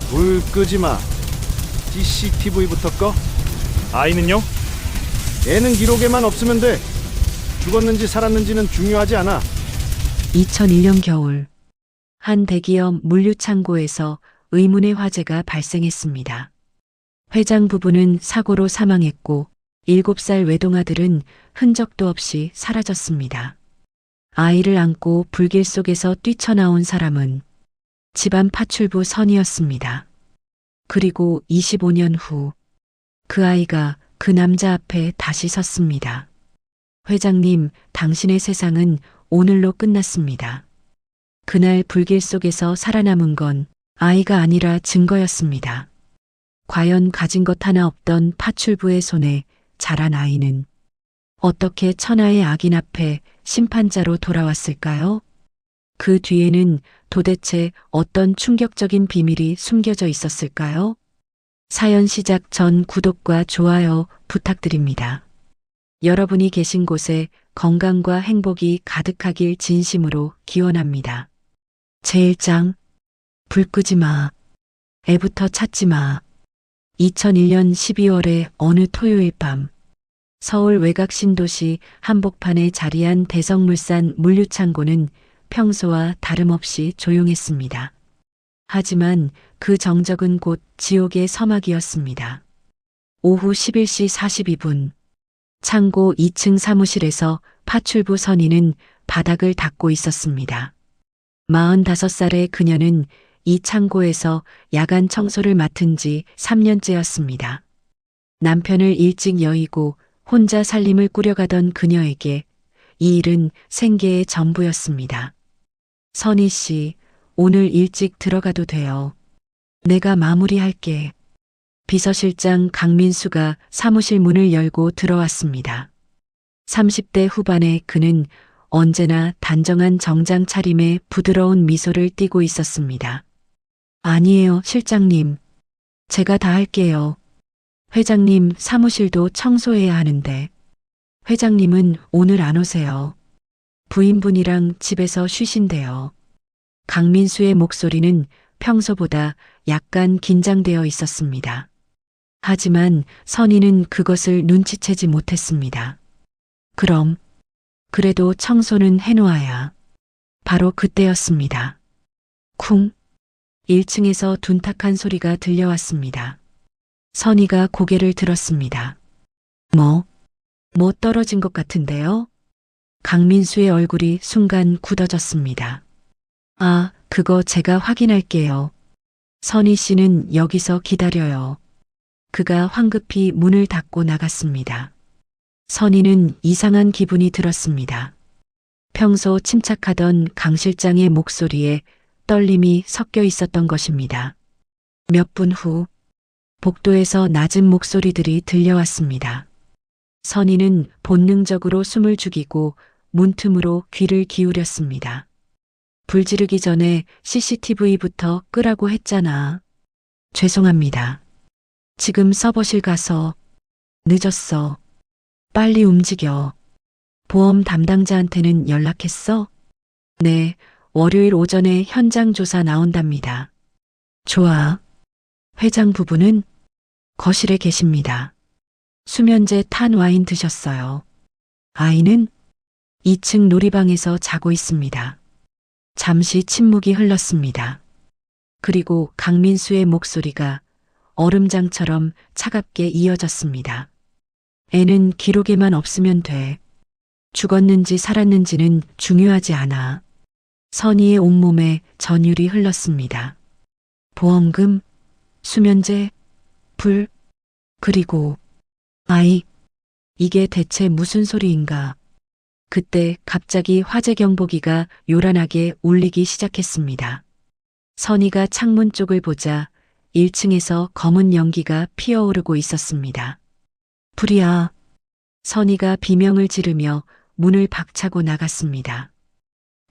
불 끄지 마. CCTV부터 꺼. 아이는요? 애는 기록에만 없으면 돼. 죽었는지 살았는지는 중요하지 않아. 2001년 겨울 한 대기업 물류창고에서 의문의 화재가 발생했습니다. 회장 부부는 사고로 사망했고 7살 외동아들은 흔적도 없이 사라졌습니다. 아이를 안고 불길 속에서 뛰쳐나온 사람은 집안 파출부 선이었습니다. 그리고 25년 후 그 아이가 그 남자 앞에 다시 섰습니다. 회장님, 당신의 세상은 오늘로 끝났습니다. 그날 불길 속에서 살아남은 건 아이가 아니라 증거였습니다. 과연 가진 것 하나 없던 파출부의 손에 자란 아이는 어떻게 천하의 악인 앞에 심판자로 돌아왔을까요? 그 뒤에는 도대체 어떤 충격적인 비밀이 숨겨져 있었을까요? 사연 시작 전 구독과 좋아요 부탁드립니다. 여러분이 계신 곳에 건강과 행복이 가득하길 진심으로 기원합니다. 제1장 불 끄지 마. 애부터 찾지 마. 2001년 12월의 어느 토요일 밤 서울 외곽 신도시 한복판에 자리한 대성물산 물류창고는 평소와 다름없이 조용했습니다. 하지만 그 정적은 곧 지옥의 서막이었습니다. 오후 11시 42분 창고 2층 사무실에서 파출부 선인은 바닥을 닦고 있었습니다. 45살의 그녀는 이 창고에서 야간 청소를 맡은 지 3년째였습니다. 남편을 일찍 여의고 혼자 살림을 꾸려가던 그녀에게 이 일은 생계의 전부였습니다. 선희 씨, 오늘 일찍 들어가도 돼요. 내가 마무리할게. 비서실장 강민수가 사무실 문을 열고 들어왔습니다. 30대 후반의 그는 언제나 단정한 정장 차림에 부드러운 미소를 띠고 있었습니다. 아니에요, 실장님. 제가 다 할게요. 회장님 사무실도 청소해야 하는데. 회장님은 오늘 안 오세요. 부인분이랑 집에서 쉬신대요. 강민수의 목소리는 평소보다 약간 긴장되어 있었습니다. 하지만 선희는 그것을 눈치채지 못했습니다. 그럼 그래도 청소는 해놓아야. 바로 그때였습니다. 쿵. 1층에서 둔탁한 소리가 들려왔습니다. 선희가 고개를 들었습니다. 뭐 떨어진 것 같은데요? 강민수의 얼굴이 순간 굳어졌습니다. 아, 그거 제가 확인할게요. 선희 씨는 여기서 기다려요. 그가 황급히 문을 닫고 나갔습니다. 선희는 이상한 기분이 들었습니다. 평소 침착하던 강 실장의 목소리에 떨림이 섞여 있었던 것입니다. 몇 분 후 복도에서 낮은 목소리들이 들려왔습니다. 선희는 본능적으로 숨을 죽이고 문틈으로 귀를 기울였습니다. 불 지르기 전에 CCTV부터 끄라고 했잖아. 죄송합니다. 지금 서버실 가서. 늦었어. 빨리 움직여. 보험 담당자한테는 연락했어? 네, 월요일 오전에 현장 조사 나온답니다. 좋아. 회장 부부는 거실에 계십니다. 수면제 탄 와인 드셨어요. 아이는 2층 놀이방에서 자고 있습니다. 잠시 침묵이 흘렀습니다. 그리고 강민수의 목소리가 얼음장처럼 차갑게 이어졌습니다. 애는 기록에만 없으면 돼. 죽었는지 살았는지는 중요하지 않아. 선희의 온몸에 전율이 흘렀습니다. 보험금, 수면제, 불, 그리고 아이. 이게 대체 무슨 소리인가? 그때 갑자기 화재 경보기가 요란하게 울리기 시작했습니다. 선희가 창문 쪽을 보자 1층에서 검은 연기가 피어오르고 있었습니다. 불이야. 선희가 비명을 지르며 문을 박차고 나갔습니다.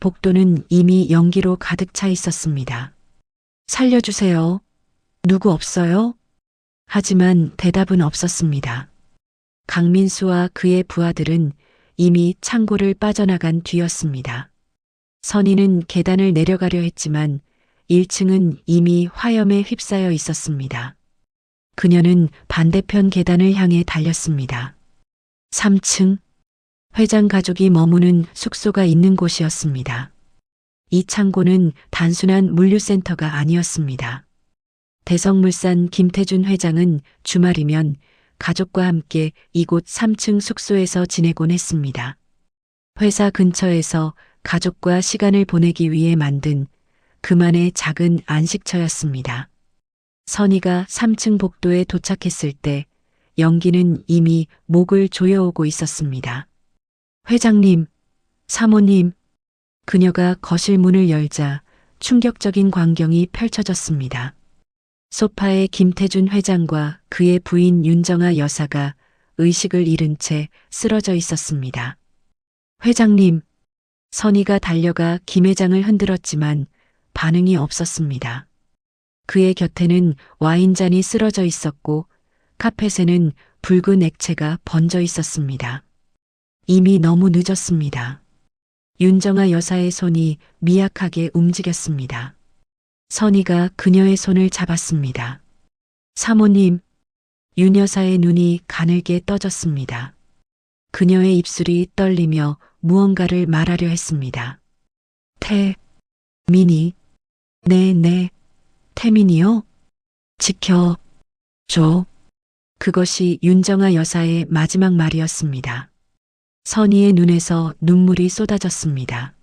복도는 이미 연기로 가득 차 있었습니다. 살려주세요. 누구 없어요? 하지만 대답은 없었습니다. 강민수와 그의 부하들은 이미 창고를 빠져나간 뒤였습니다. 선희는 계단을 내려가려 했지만 1층은 이미 화염에 휩싸여 있었습니다. 그녀는 반대편 계단을 향해 달렸습니다. 3층, 회장 가족이 머무는 숙소가 있는 곳이었습니다. 이 창고는 단순한 물류센터가 아니었습니다. 대성물산 김태준 회장은 주말이면 가족과 함께 이곳 3층 숙소에서 지내곤 했습니다. 회사 근처에서 가족과 시간을 보내기 위해 만든 그만의 작은 안식처였습니다. 선희가 3층 복도에 도착했을 때 연기는 이미 목을 조여오고 있었습니다. 회장님, 사모님. 그녀가 거실 문을 열자 충격적인 광경이 펼쳐졌습니다. 소파에 김태준 회장과 그의 부인 윤정아 여사가 의식을 잃은 채 쓰러져 있었습니다. 회장님, 선희가 달려가 김 회장을 흔들었지만 반응이 없었습니다. 그의 곁에는 와인잔이 쓰러져 있었고 카펫에는 붉은 액체가 번져 있었습니다. 이미 너무 늦었습니다. 윤정아 여사의 손이 미약하게 움직였습니다. 선희가 그녀의 손을 잡았습니다. 사모님, 윤 여사의 눈이 가늘게 떠졌습니다. 그녀의 입술이 떨리며 무언가를 말하려 했습니다. 태민이, 네, 태민이요? 지켜줘. 그것이 윤정아 여사의 마지막 말이었습니다. 선희의 눈에서 눈물이 쏟아졌습니다.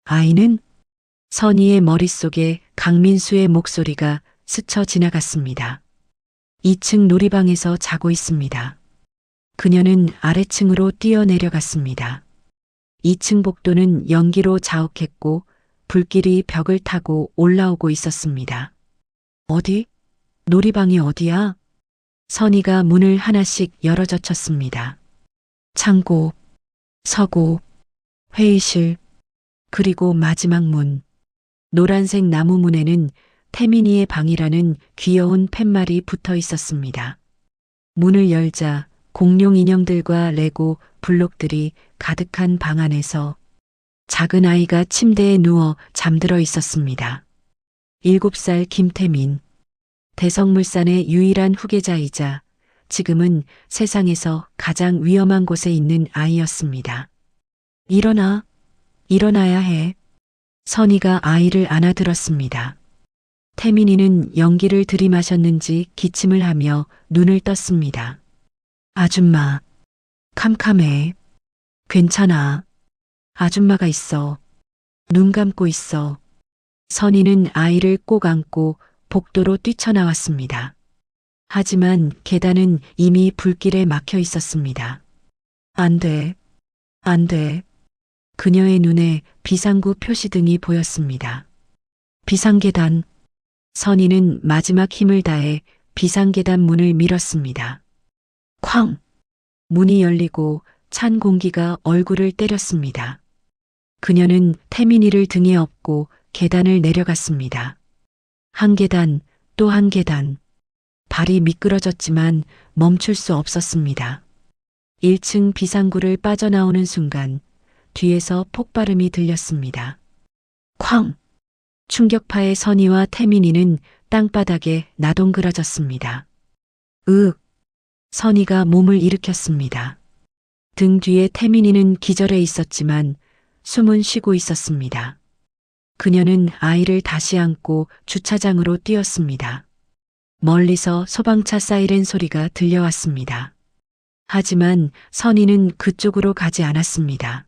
아이는? 선희의 머릿속에 강민수의 목소리가 스쳐 지나갔습니다. 2층 놀이방에서 자고 있습니다. 그녀는 아래층으로 뛰어내려갔습니다. 2층 복도는 연기로 자욱했고 불길이 벽을 타고 올라오고 있었습니다. 어디? 놀이방이 어디야? 선희가 문을 하나씩 열어젖혔습니다. 창고, 서고, 회의실, 그리고 마지막 문. 노란색 나무 문에는 태민이의 방이라는 귀여운 팻말이 붙어 있었습니다. 문을 열자 공룡 인형들과 레고 블록들이 가득한 방 안에서 작은 아이가 침대에 누워 잠들어 있었습니다. 7살 김태민. 대성물산의 유일한 후계자이자 지금은 세상에서 가장 위험한 곳에 있는 아이였습니다. 일어나야 해. 선희가 아이를 안아들었습니다. 태민이는 연기를 들이마셨는지 기침을 하며 눈을 떴습니다. 아줌마, 캄캄해. 괜찮아. 아줌마가 있어. 눈 감고 있어. 선희는 아이를 꼭 안고 복도로 뛰쳐나왔습니다. 하지만 계단은 이미 불길에 막혀 있었습니다. 안 돼. 그녀의 눈에 비상구 표시등이 보였습니다. 비상계단. 선희는 마지막 힘을 다해 비상계단 문을 밀었습니다. 쾅! 문이 열리고 찬 공기가 얼굴을 때렸습니다. 그녀는 태민이를 등에 업고 계단을 내려갔습니다. 한 계단, 또 한 계단. 발이 미끄러졌지만 멈출 수 없었습니다. 1층 비상구를 빠져나오는 순간 뒤에서 폭발음이 들렸습니다. 쾅! 충격파의 선희와 태민이는 땅바닥에 나동그러졌습니다. 선희가 몸을 일으켰습니다. 등 뒤에 태민이는 기절해 있었지만 숨은 쉬고 있었습니다. 그녀는 아이를 다시 안고 주차장으로 뛰었습니다. 멀리서 소방차 사이렌 소리가 들려왔습니다. 하지만 선희는 그쪽으로 가지 않았습니다.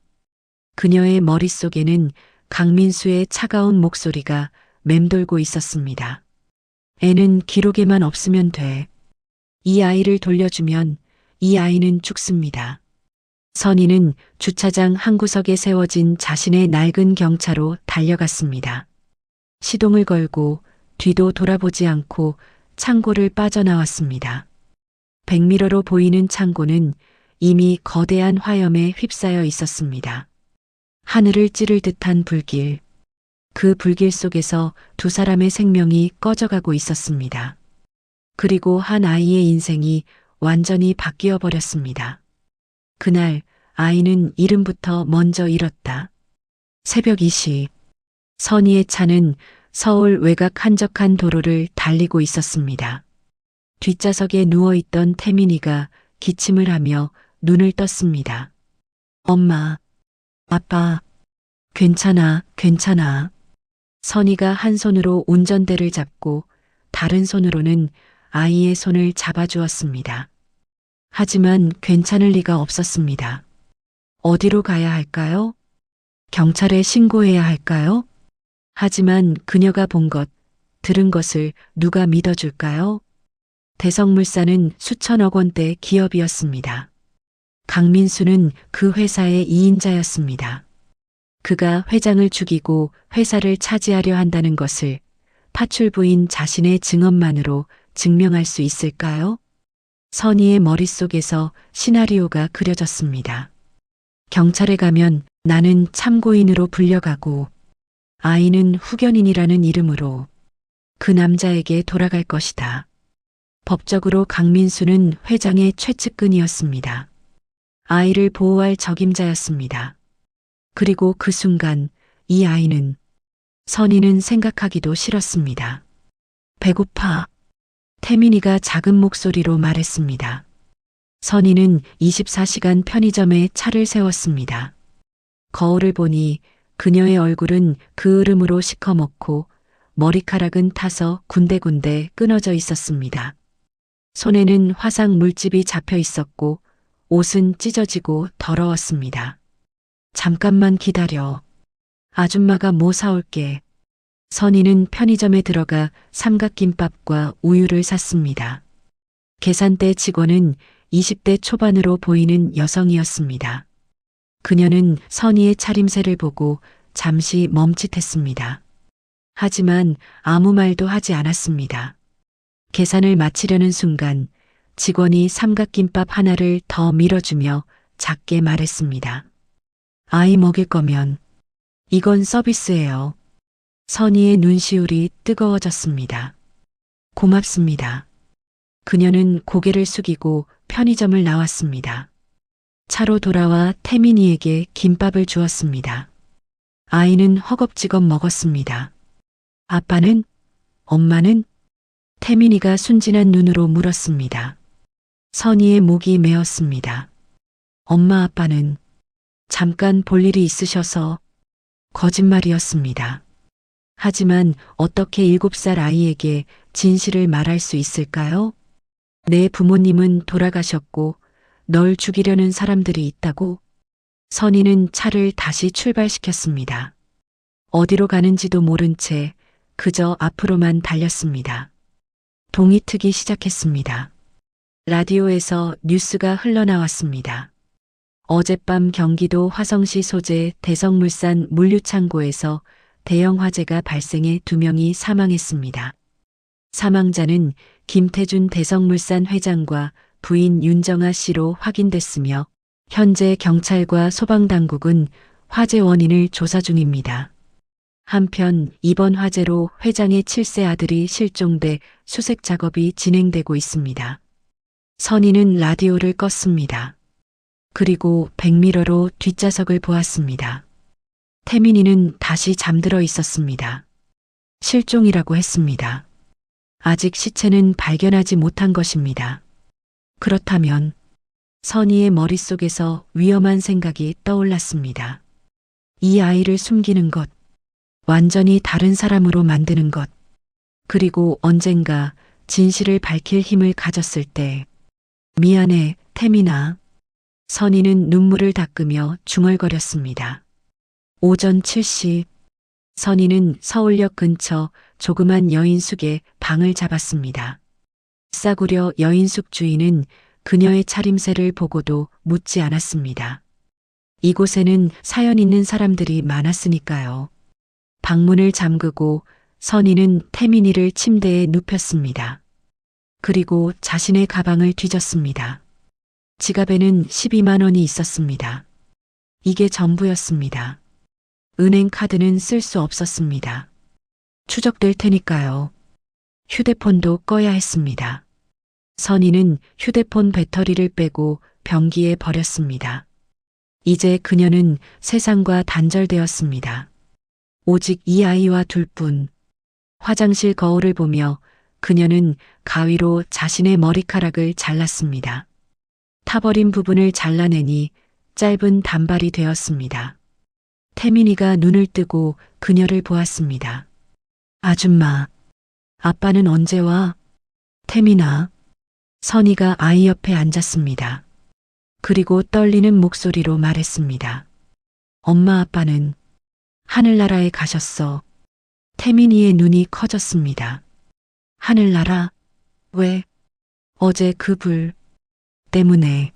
그녀의 머릿속에는 강민수의 차가운 목소리가 맴돌고 있었습니다. 애는 기록에만 없으면 돼. 이 아이를 돌려주면 이 아이는 죽습니다. 선희는 주차장 한 구석에 세워진 자신의 낡은 경차로 달려갔습니다. 시동을 걸고 뒤도 돌아보지 않고 창고를 빠져나왔습니다. 백미러로 보이는 창고는 이미 거대한 화염에 휩싸여 있었습니다. 하늘을 찌를 듯한 불길. 그 불길 속에서 두 사람의 생명이 꺼져가고 있었습니다. 그리고 한 아이의 인생이 완전히 바뀌어 버렸습니다. 그날 아이는 이름부터 먼저 잃었다. 새벽 2시. 선희의 차는 서울 외곽 한적한 도로를 달리고 있었습니다. 뒷좌석에 누워있던 태민이가 기침을 하며 눈을 떴습니다. 엄마, 아빠, 괜찮아, 괜찮아. 선희가 한 손으로 운전대를 잡고 다른 손으로는 아이의 손을 잡아주었습니다. 하지만 괜찮을 리가 없었습니다. 어디로 가야 할까요? 경찰에 신고해야 할까요? 하지만 그녀가 본 것, 들은 것을 누가 믿어줄까요? 대성물산은 수천억 원대 기업이었습니다. 강민수는 그 회사의 2인자였습니다. 그가 회장을 죽이고 회사를 차지하려 한다는 것을 파출부인 자신의 증언만으로 증명할 수 있을까요? 선희의 머릿속에서 시나리오가 그려졌습니다. 경찰에 가면 나는 참고인으로 불려가고 아이는 후견인이라는 이름으로 그 남자에게 돌아갈 것이다. 법적으로 강민수는 회장의 최측근이었습니다. 아이를 보호할 적임자였습니다. 그리고 그 순간 이 아이는 선희는 생각하기도 싫었습니다. 배고파. 태민이가 작은 목소리로 말했습니다. 선희는 24시간 편의점에 차를 세웠습니다. 거울을 보니 그녀의 얼굴은 그을음으로 시커멓고 머리카락은 타서 군데군데 끊어져 있었습니다. 손에는 화상 물집이 잡혀 있었고 옷은 찢어지고 더러웠습니다. 잠깐만 기다려. 아줌마가 뭐 사올게. 선희는 편의점에 들어가 삼각김밥과 우유를 샀습니다. 계산대 직원은 20대 초반으로 보이는 여성이었습니다. 그녀는 선희의 차림새를 보고 잠시 멈칫했습니다. 하지만 아무 말도 하지 않았습니다. 계산을 마치려는 순간 직원이 삼각김밥 하나를 더 밀어주며 작게 말했습니다. 아이 먹일 거면 이건 서비스예요. 선희의 눈시울이 뜨거워졌습니다. 고맙습니다. 그녀는 고개를 숙이고 편의점을 나왔습니다. 차로 돌아와 태민이에게 김밥을 주었습니다. 아이는 허겁지겁 먹었습니다. 아빠는? 엄마는? 태민이가 순진한 눈으로 물었습니다. 선희의 목이 메었습니다. 엄마 아빠는 잠깐 볼 일이 있으셔서 거짓말이었습니다. 하지만 어떻게 7살 아이에게 진실을 말할 수 있을까요? 내 부모님은 돌아가셨고 널 죽이려는 사람들이 있다고? 선희는 차를 다시 출발시켰습니다. 어디로 가는지도 모른 채 그저 앞으로만 달렸습니다. 동이 트기 시작했습니다. 라디오에서 뉴스가 흘러나왔습니다. 어젯밤 경기도 화성시 소재 대성물산 물류창고에서 대형 화재가 발생해 2명이 사망했습니다. 사망자는 김태준 대성물산 회장과 부인 윤정아 씨로 확인됐으며 현재 경찰과 소방당국은 화재 원인을 조사 중입니다. 한편 이번 화재로 회장의 7세 아들이 실종돼 수색 작업이 진행되고 있습니다. 선희는 라디오를 껐습니다. 그리고 백미러로 뒷좌석을 보았습니다. 태민이는 다시 잠들어 있었습니다. 실종이라고 했습니다. 아직 시체는 발견하지 못한 것입니다. 그렇다면 선희의 머릿속에서 위험한 생각이 떠올랐습니다. 이 아이를 숨기는 것, 완전히 다른 사람으로 만드는 것, 그리고 언젠가 진실을 밝힐 힘을 가졌을 때 미안해, 태민아. 선희는 눈물을 닦으며 중얼거렸습니다. 오전 7시 선희는 서울역 근처 조그만 여인숙에 방을 잡았습니다. 싸구려 여인숙 주인은 그녀의 차림새를 보고도 묻지 않았습니다. 이곳에는 사연 있는 사람들이 많았으니까요. 방문을 잠그고 선희는 태민이를 침대에 눕혔습니다. 그리고 자신의 가방을 뒤졌습니다. 지갑에는 12만 원이 있었습니다. 이게 전부였습니다. 은행 카드는 쓸 수 없었습니다. 추적될 테니까요. 휴대폰도 꺼야 했습니다. 선희는 휴대폰 배터리를 빼고 변기에 버렸습니다. 이제 그녀는 세상과 단절되었습니다. 오직 이 아이와 둘뿐. 화장실 거울을 보며 그녀는 가위로 자신의 머리카락을 잘랐습니다. 타버린 부분을 잘라내니 짧은 단발이 되었습니다. 태민이가 눈을 뜨고 그녀를 보았습니다. 아줌마, 아빠는 언제 와? 태민아. 선희가 아이 옆에 앉았습니다. 그리고 떨리는 목소리로 말했습니다. 엄마 아빠는 하늘나라에 가셨어. 태민이의 눈이 커졌습니다. 하늘나라? 왜? 어제 그 불 때문에.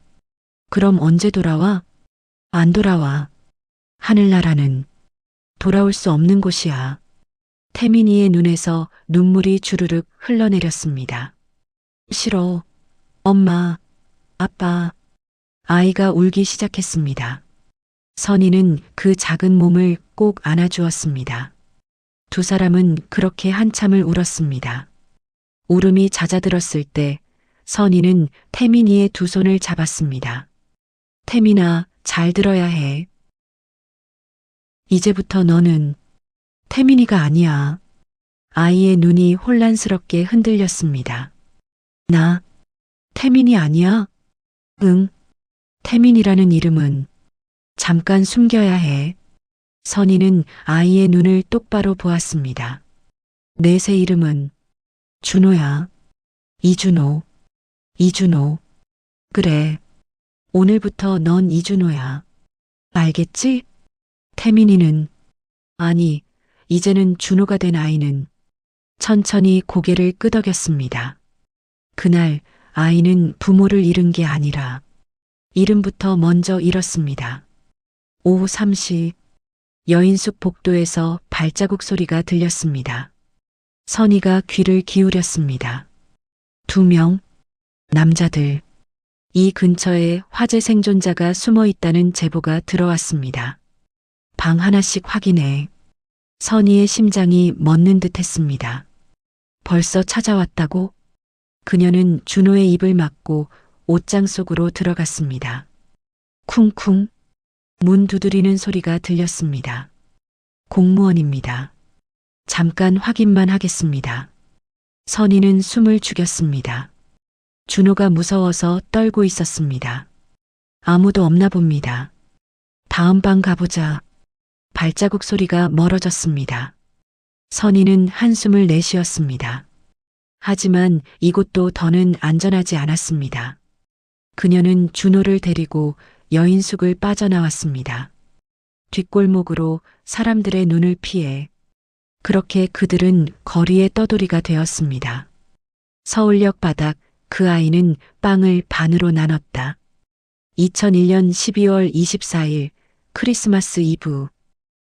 그럼 언제 돌아와? 안 돌아와. 하늘나라는 돌아올 수 없는 곳이야. 태민이의 눈에서 눈물이 주르륵 흘러내렸습니다. 싫어. 엄마, 아빠. 아이가 울기 시작했습니다. 선희는 그 작은 몸을 꼭 안아주었습니다. 두 사람은 그렇게 한참을 울었습니다. 울음이 잦아들었을 때 선희는 태민이의 두 손을 잡았습니다. 태민아, 잘 들어야 해. 이제부터 너는 태민이가 아니야. 아이의 눈이 혼란스럽게 흔들렸습니다. 나 태민이 아니야? 응. 태민이라는 이름은 잠깐 숨겨야 해. 선희는 아이의 눈을 똑바로 보았습니다. 내 새 이름은 준호야. 이준호. 이준호. 그래. 오늘부터 넌 이준호야. 알겠지? 태민이는 아니, 이제는 준호가 된 아이는 천천히 고개를 끄덕였습니다. 그날 아이는 부모를 잃은 게 아니라 이름부터 먼저 잃었습니다. 오후 3시 여인숙 복도에서 발자국 소리가 들렸습니다. 선희가 귀를 기울였습니다. 2명, 남자들. 이 근처에 화재 생존자가 숨어 있다는 제보가 들어왔습니다. 방 하나씩 확인해. 선희의 심장이 멎는 듯 했습니다. 벌써 찾아왔다고? 그녀는 준호의 입을 막고 옷장 속으로 들어갔습니다. 쿵쿵. 문 두드리는 소리가 들렸습니다. 공무원입니다. 잠깐 확인만 하겠습니다. 선희는 숨을 죽였습니다. 준호가 무서워서 떨고 있었습니다. 아무도 없나 봅니다. 다음 방 가보자. 발자국 소리가 멀어졌습니다. 선희는 한숨을 내쉬었습니다. 하지만 이곳도 더는 안전하지 않았습니다. 그녀는 준호를 데리고 여인숙을 빠져나왔습니다. 뒷골목으로 사람들의 눈을 피해 그렇게 그들은 거리의 떠돌이가 되었습니다. 서울역 바닥 그 아이는 빵을 반으로 나눴다. 2001년 12월 24일 크리스마스 이브.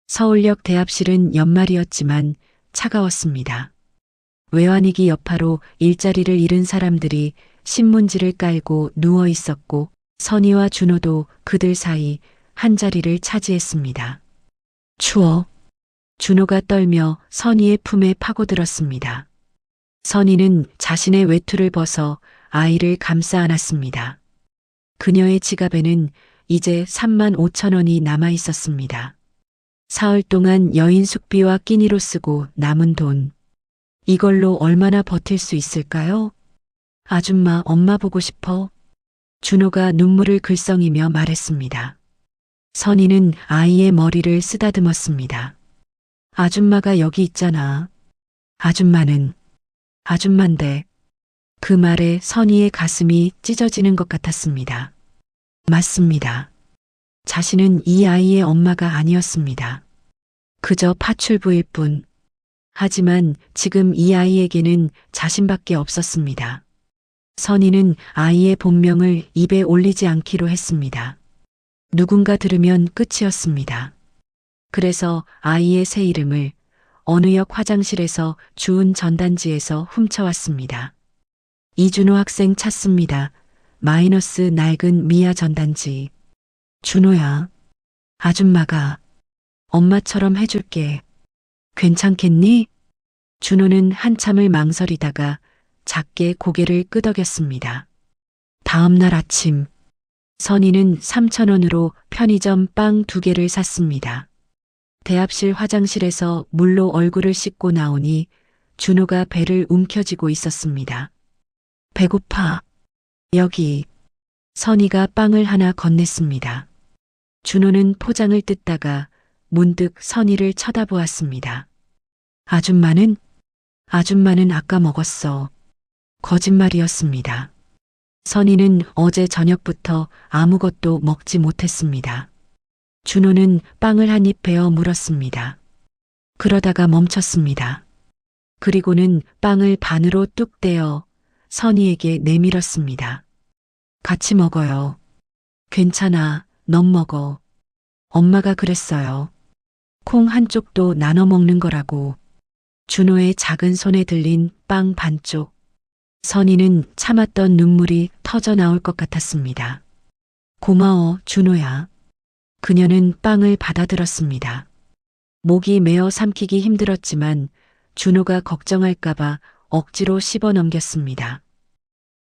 서울역 대합실은 연말이었지만 차가웠습니다. 외환위기 여파로 일자리를 잃은 사람들이 신문지를 깔고 누워 있었고 선희와 준호도 그들 사이 한 자리를 차지했습니다. 추워. 준호가 떨며 선희의 품에 파고들었습니다. 선희는 자신의 외투를 벗어 아이를 감싸 안았습니다. 그녀의 지갑에는 이제 3만 5천 원이 남아 있었습니다. 사흘 동안 여인 숙비와 끼니로 쓰고 남은 돈. 이걸로 얼마나 버틸 수 있을까요? 아줌마, 엄마 보고 싶어. 준호가 눈물을 글썽이며 말했습니다. 선희는 아이의 머리를 쓰다듬었습니다. 아줌마가 여기 있잖아. 아줌마는 아줌만데. 그 말에 선희의 가슴이 찢어지는 것 같았습니다. 맞습니다. 자신은 이 아이의 엄마가 아니었습니다. 그저 파출부일 뿐. 하지만 지금 이 아이에게는 자신밖에 없었습니다. 선희는 아이의 본명을 입에 올리지 않기로 했습니다. 누군가 들으면 끝이었습니다. 그래서 아이의 새 이름을 어느 역 화장실에서 주운 전단지에서 훔쳐왔습니다. 이준호 학생 찾습니다. 마이너스 낡은 미아 전단지. 준호야. 아줌마가 엄마처럼 해줄게. 괜찮겠니? 준호는 한참을 망설이다가 작게 고개를 끄덕였습니다. 다음 날 아침 선희는 3,000원으로 편의점 빵 2개를 샀습니다. 대합실 화장실에서 물로 얼굴을 씻고 나오니 준호가 배를 움켜쥐고 있었습니다. 배고파. 여기. 선희가 빵을 하나 건넸습니다. 준호는 포장을 뜯다가 문득 선희를 쳐다보았습니다. 아줌마는? 아줌마는 아까 먹었어. 거짓말이었습니다. 선희는 어제 저녁부터 아무것도 먹지 못했습니다. 준호는 빵을 한 입 베어 물었습니다. 그러다가 멈췄습니다. 그리고는 빵을 반으로 뚝 떼어 선희에게 내밀었습니다. 같이 먹어요. 괜찮아, 넌 먹어. 엄마가 그랬어요. 콩 한쪽도 나눠 먹는 거라고. 준호의 작은 손에 들린 빵 반쪽. 선희는 참았던 눈물이 터져 나올 것 같았습니다. 고마워, 준호야. 그녀는 빵을 받아들었습니다. 목이 메어 삼키기 힘들었지만 준호가 걱정할까봐 억지로 씹어 넘겼습니다.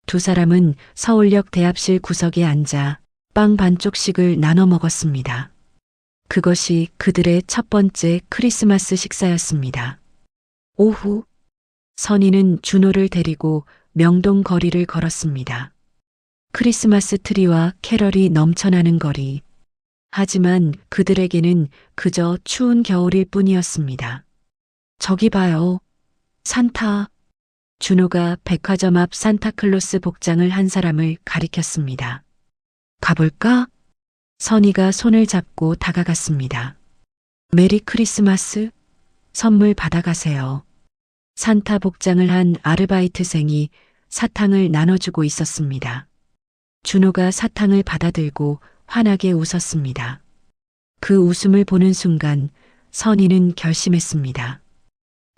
두 사람은 서울역 대합실 구석에 앉아 빵 반쪽씩을 나눠 먹었습니다. 그것이 그들의 첫 번째 크리스마스 식사였습니다. 오후, 선희는 준호를 데리고 명동 거리를 걸었습니다. 크리스마스 트리와 캐럴이 넘쳐나는 거리. 하지만 그들에게는 그저 추운 겨울일 뿐이었습니다. 저기 봐요. 산타. 준호가 백화점 앞 산타클로스 복장을 한 사람을 가리켰습니다. 가볼까? 선희가 손을 잡고 다가갔습니다. 메리 크리스마스. 선물 받아가세요. 산타 복장을 한 아르바이트생이 사탕을 나눠주고 있었습니다. 준호가 사탕을 받아들고 환하게 웃었습니다. 그 웃음을 보는 순간 선희는 결심했습니다.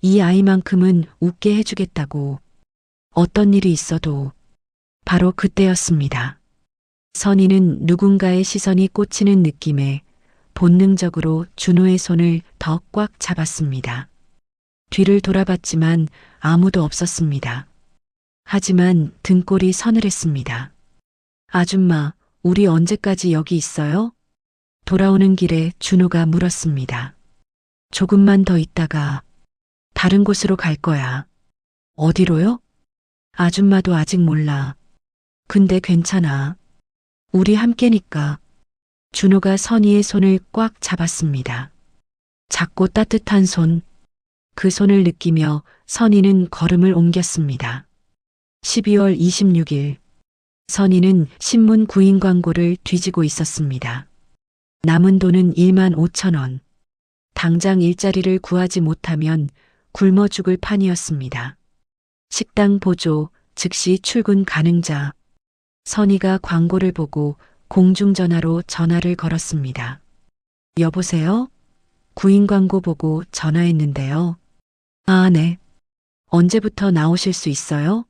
이 아이만큼은 웃게 해주겠다고. 어떤 일이 있어도. 바로 그때였습니다. 선희는 누군가의 시선이 꽂히는 느낌에 본능적으로 준호의 손을 더 꽉 잡았습니다. 뒤를 돌아봤지만 아무도 없었습니다. 하지만 등골이 서늘했습니다. 아줌마, 우리 언제까지 여기 있어요? 돌아오는 길에 준호가 물었습니다. 조금만 더 있다가 다른 곳으로 갈 거야. 어디로요? 아줌마도 아직 몰라. 근데 괜찮아. 우리 함께니까. 준호가 선희의 손을 꽉 잡았습니다. 작고 따뜻한 손. 그 손을 느끼며 선희는 걸음을 옮겼습니다. 12월 26일. 선희는 신문 구인 광고를 뒤지고 있었습니다. 남은 돈은 1만 5천 원. 당장 일자리를 구하지 못하면 굶어 죽을 판이었습니다. 식당 보조, 즉시 출근 가능자. 선희가 광고를 보고 공중전화로 전화를 걸었습니다. 여보세요? 구인 광고 보고 전화했는데요. 아, 네. 언제부터 나오실 수 있어요?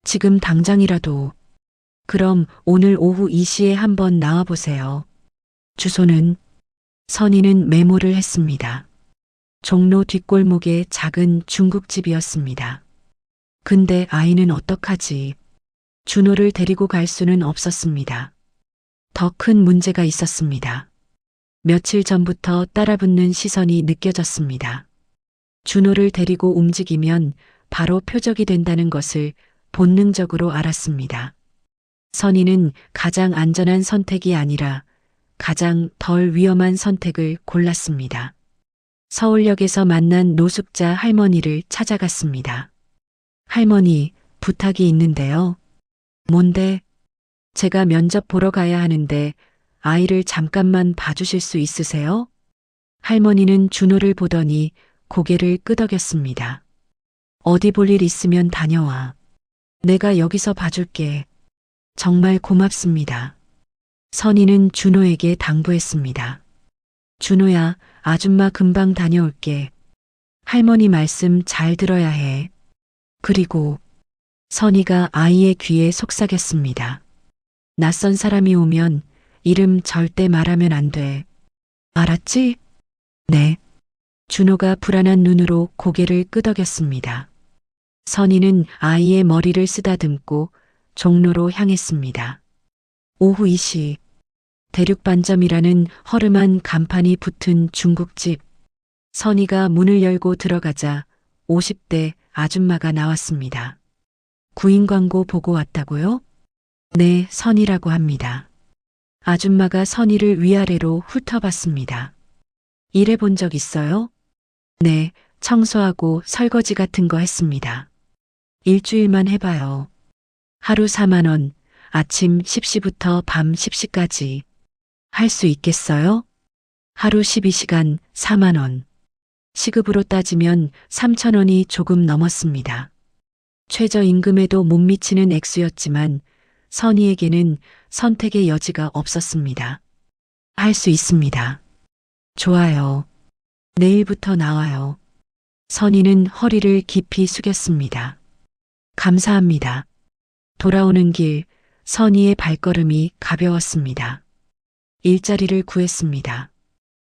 지금 당장이라도. 그럼 오늘 오후 2시에 한번 나와보세요. 주소는? 선희는 메모를 했습니다. 종로 뒷골목의 작은 중국집이었습니다. 근데 아이는 어떡하지? 준호를 데리고 갈 수는 없었습니다. 더 큰 문제가 있었습니다. 며칠 전부터 따라붙는 시선이 느껴졌습니다. 준호를 데리고 움직이면 바로 표적이 된다는 것을 본능적으로 알았습니다. 선희는 가장 안전한 선택이 아니라 가장 덜 위험한 선택을 골랐습니다. 서울역에서 만난 노숙자 할머니를 찾아갔습니다. 할머니, 부탁이 있는데요. 뭔데? 제가 면접 보러 가야 하는데 아이를 잠깐만 봐주실 수 있으세요? 할머니는 준호를 보더니 고개를 끄덕였습니다. 어디 볼 일 있으면 다녀와. 내가 여기서 봐줄게. 정말 고맙습니다. 선희는 준호에게 당부했습니다. 준호야, 아줌마 금방 다녀올게. 할머니 말씀 잘 들어야 해. 그리고 선희가 아이의 귀에 속삭였습니다. 낯선 사람이 오면 이름 절대 말하면 안 돼. 알았지? 네. 준호가 불안한 눈으로 고개를 끄덕였습니다. 선희는 아이의 머리를 쓰다듬고 종로로 향했습니다. 오후 2시, 대륙반점이라는 허름한 간판이 붙은 중국집. 선이가 문을 열고 들어가자 50대 아줌마가 나왔습니다. 구인 광고 보고 왔다고요? 네, 선이라고 합니다. 아줌마가 선이를 위아래로 훑어봤습니다. 일해 본 적 있어요? 네, 청소하고 설거지 같은 거 했습니다. 일주일만 해봐요. 하루 4만 원, 아침 10시부터 밤 10시까지. 할 수 있겠어요? 하루 12시간 4만 원. 시급으로 따지면 3천 원이 조금 넘었습니다. 최저임금에도 못 미치는 액수였지만 선희에게는 선택의 여지가 없었습니다. 할 수 있습니다. 좋아요. 내일부터 나와요. 선희는 허리를 깊이 숙였습니다. 감사합니다. 돌아오는 길 선희의 발걸음이 가벼웠습니다. 일자리를 구했습니다.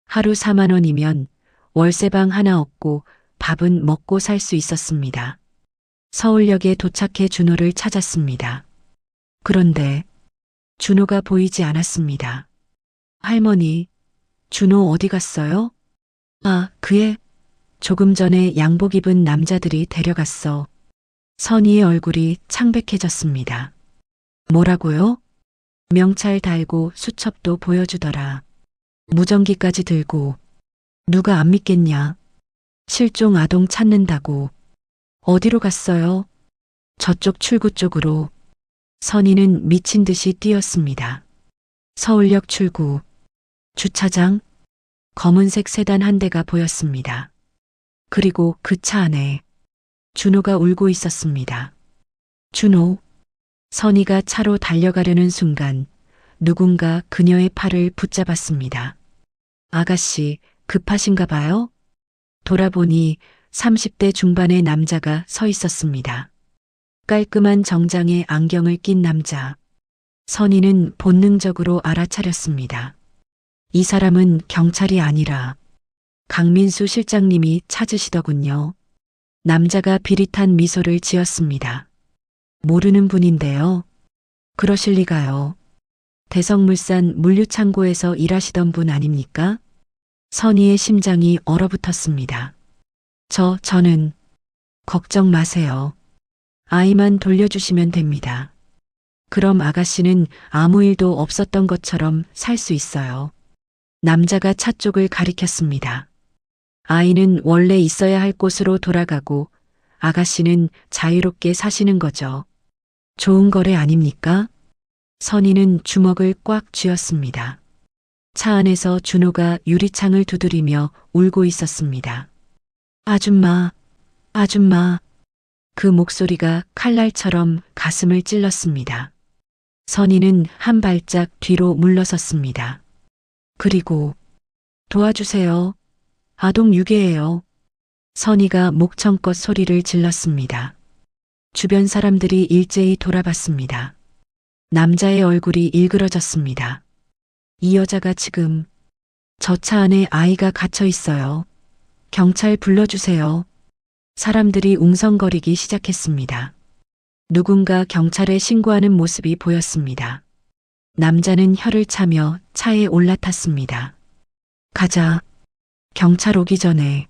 하루 4만 원이면 월세방 하나 얻고 밥은 먹고 살 수 있었습니다. 서울역에 도착해 준호를 찾았습니다. 그런데 준호가 보이지 않았습니다. 할머니, 준호 어디 갔어요? 아, 그애 조금 전에 양복 입은 남자들이 데려갔어. 선희의 얼굴이 창백해졌습니다. 뭐라고요? 명찰 달고 수첩도 보여주더라. 무전기까지 들고. 누가 안 믿겠냐. 실종 아동 찾는다고. 어디로 갔어요? 저쪽 출구 쪽으로. 선희는 미친 듯이 뛰었습니다. 서울역 출구. 주차장. 검은색 세단 한 대가 보였습니다. 그리고 그 차 안에 준호가 울고 있었습니다. 준호. 선희가 차로 달려가려는 순간 누군가 그녀의 팔을 붙잡았습니다. 아가씨, 급하신가 봐요? 돌아보니 30대 중반의 남자가 서 있었습니다. 깔끔한 정장에 안경을 낀 남자. 선희는 본능적으로 알아차렸습니다. 이 사람은 경찰이 아니라 강민수 실장님이 찾으시더군요. 남자가 비릿한 미소를 지었습니다. 모르는 분인데요. 그러실 리가요. 대성물산 물류창고에서 일하시던 분 아닙니까? 선희의 심장이 얼어붙었습니다. 저는 걱정 마세요. 아이만 돌려주시면 됩니다. 그럼 아가씨는 아무 일도 없었던 것처럼 살 수 있어요. 남자가 차 쪽을 가리켰습니다. 아이는 원래 있어야 할 곳으로 돌아가고 아가씨는 자유롭게 사시는 거죠. 좋은 거래 아닙니까? 선희는 주먹을 꽉 쥐었습니다. 차 안에서 준호가 유리창을 두드리며 울고 있었습니다. 아줌마, 아줌마. 그 목소리가 칼날처럼 가슴을 찔렀습니다. 선희는 한 발짝 뒤로 물러섰습니다. 그리고 도와주세요. 아동 유괴예요. 선희가 목청껏 소리를 질렀습니다. 주변 사람들이 일제히 돌아봤습니다. 남자의 얼굴이 일그러졌습니다. 이 여자가 지금 저 차 안에 아이가 갇혀 있어요. 경찰 불러주세요. 사람들이 웅성거리기 시작했습니다. 누군가 경찰에 신고하는 모습이 보였습니다. 남자는 혀를 차며 차에 올라탔습니다. 가자. 경찰 오기 전에.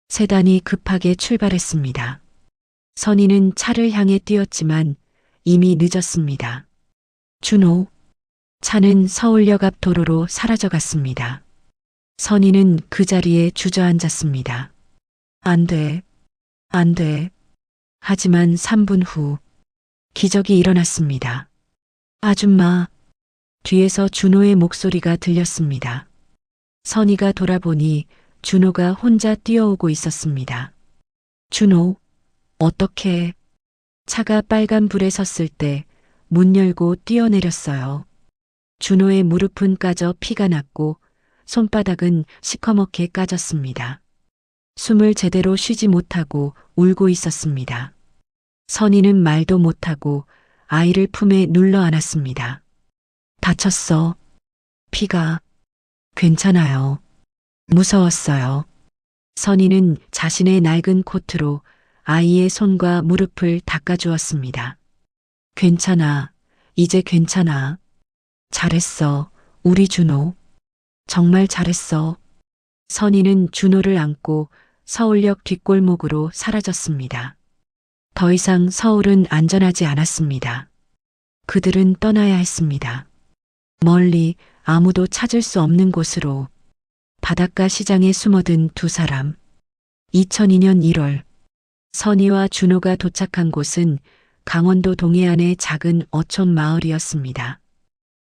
세단이 급하게 출발했습니다. 선희는 차를 향해 뛰었지만 이미 늦었습니다. 준호. 차는 서울역 앞 도로로 사라져갔습니다. 선희는 그 자리에 주저앉았습니다. 안 돼. 안 돼. 하지만 3분 후 기적이 일어났습니다. 아줌마. 뒤에서 준호의 목소리가 들렸습니다. 선희가 돌아보니 준호가 혼자 뛰어오고 있었습니다. 준호. 어떻게? 차가 빨간 불에 섰을 때 문 열고 뛰어내렸어요. 준호의 무릎은 까져 피가 났고 손바닥은 시커멓게 까졌습니다. 숨을 제대로 쉬지 못하고 울고 있었습니다. 선희는 말도 못하고 아이를 품에 눌러 안았습니다. 다쳤어. 피가. 괜찮아요. 무서웠어요. 선희는 자신의 낡은 코트로 아이의 손과 무릎을 닦아주었습니다. 괜찮아. 이제 괜찮아. 잘했어. 우리 준호. 정말 잘했어. 선희는 준호를 안고 서울역 뒷골목으로 사라졌습니다. 더 이상 서울은 안전하지 않았습니다. 그들은 떠나야 했습니다. 멀리 아무도 찾을 수 없는 곳으로. 바닷가 시장에 숨어든 두 사람. 2002년 1월 선희와 준호가 도착한 곳은 강원도 동해안의 작은 어촌 마을이었습니다.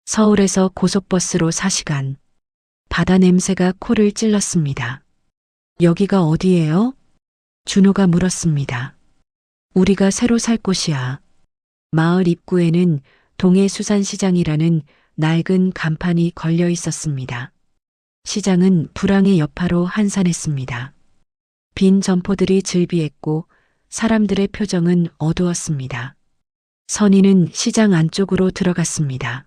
서울에서 고속버스로 4시간. 바다 냄새가 코를 찔렀습니다. 여기가 어디예요? 준호가 물었습니다. 우리가 새로 살 곳이야. 마을 입구에는 동해수산시장이라는 낡은 간판이 걸려 있었습니다. 시장은 불황의 여파로 한산했습니다. 빈 점포들이 즐비했고 사람들의 표정은 어두웠습니다. 선희는 시장 안쪽으로 들어갔습니다.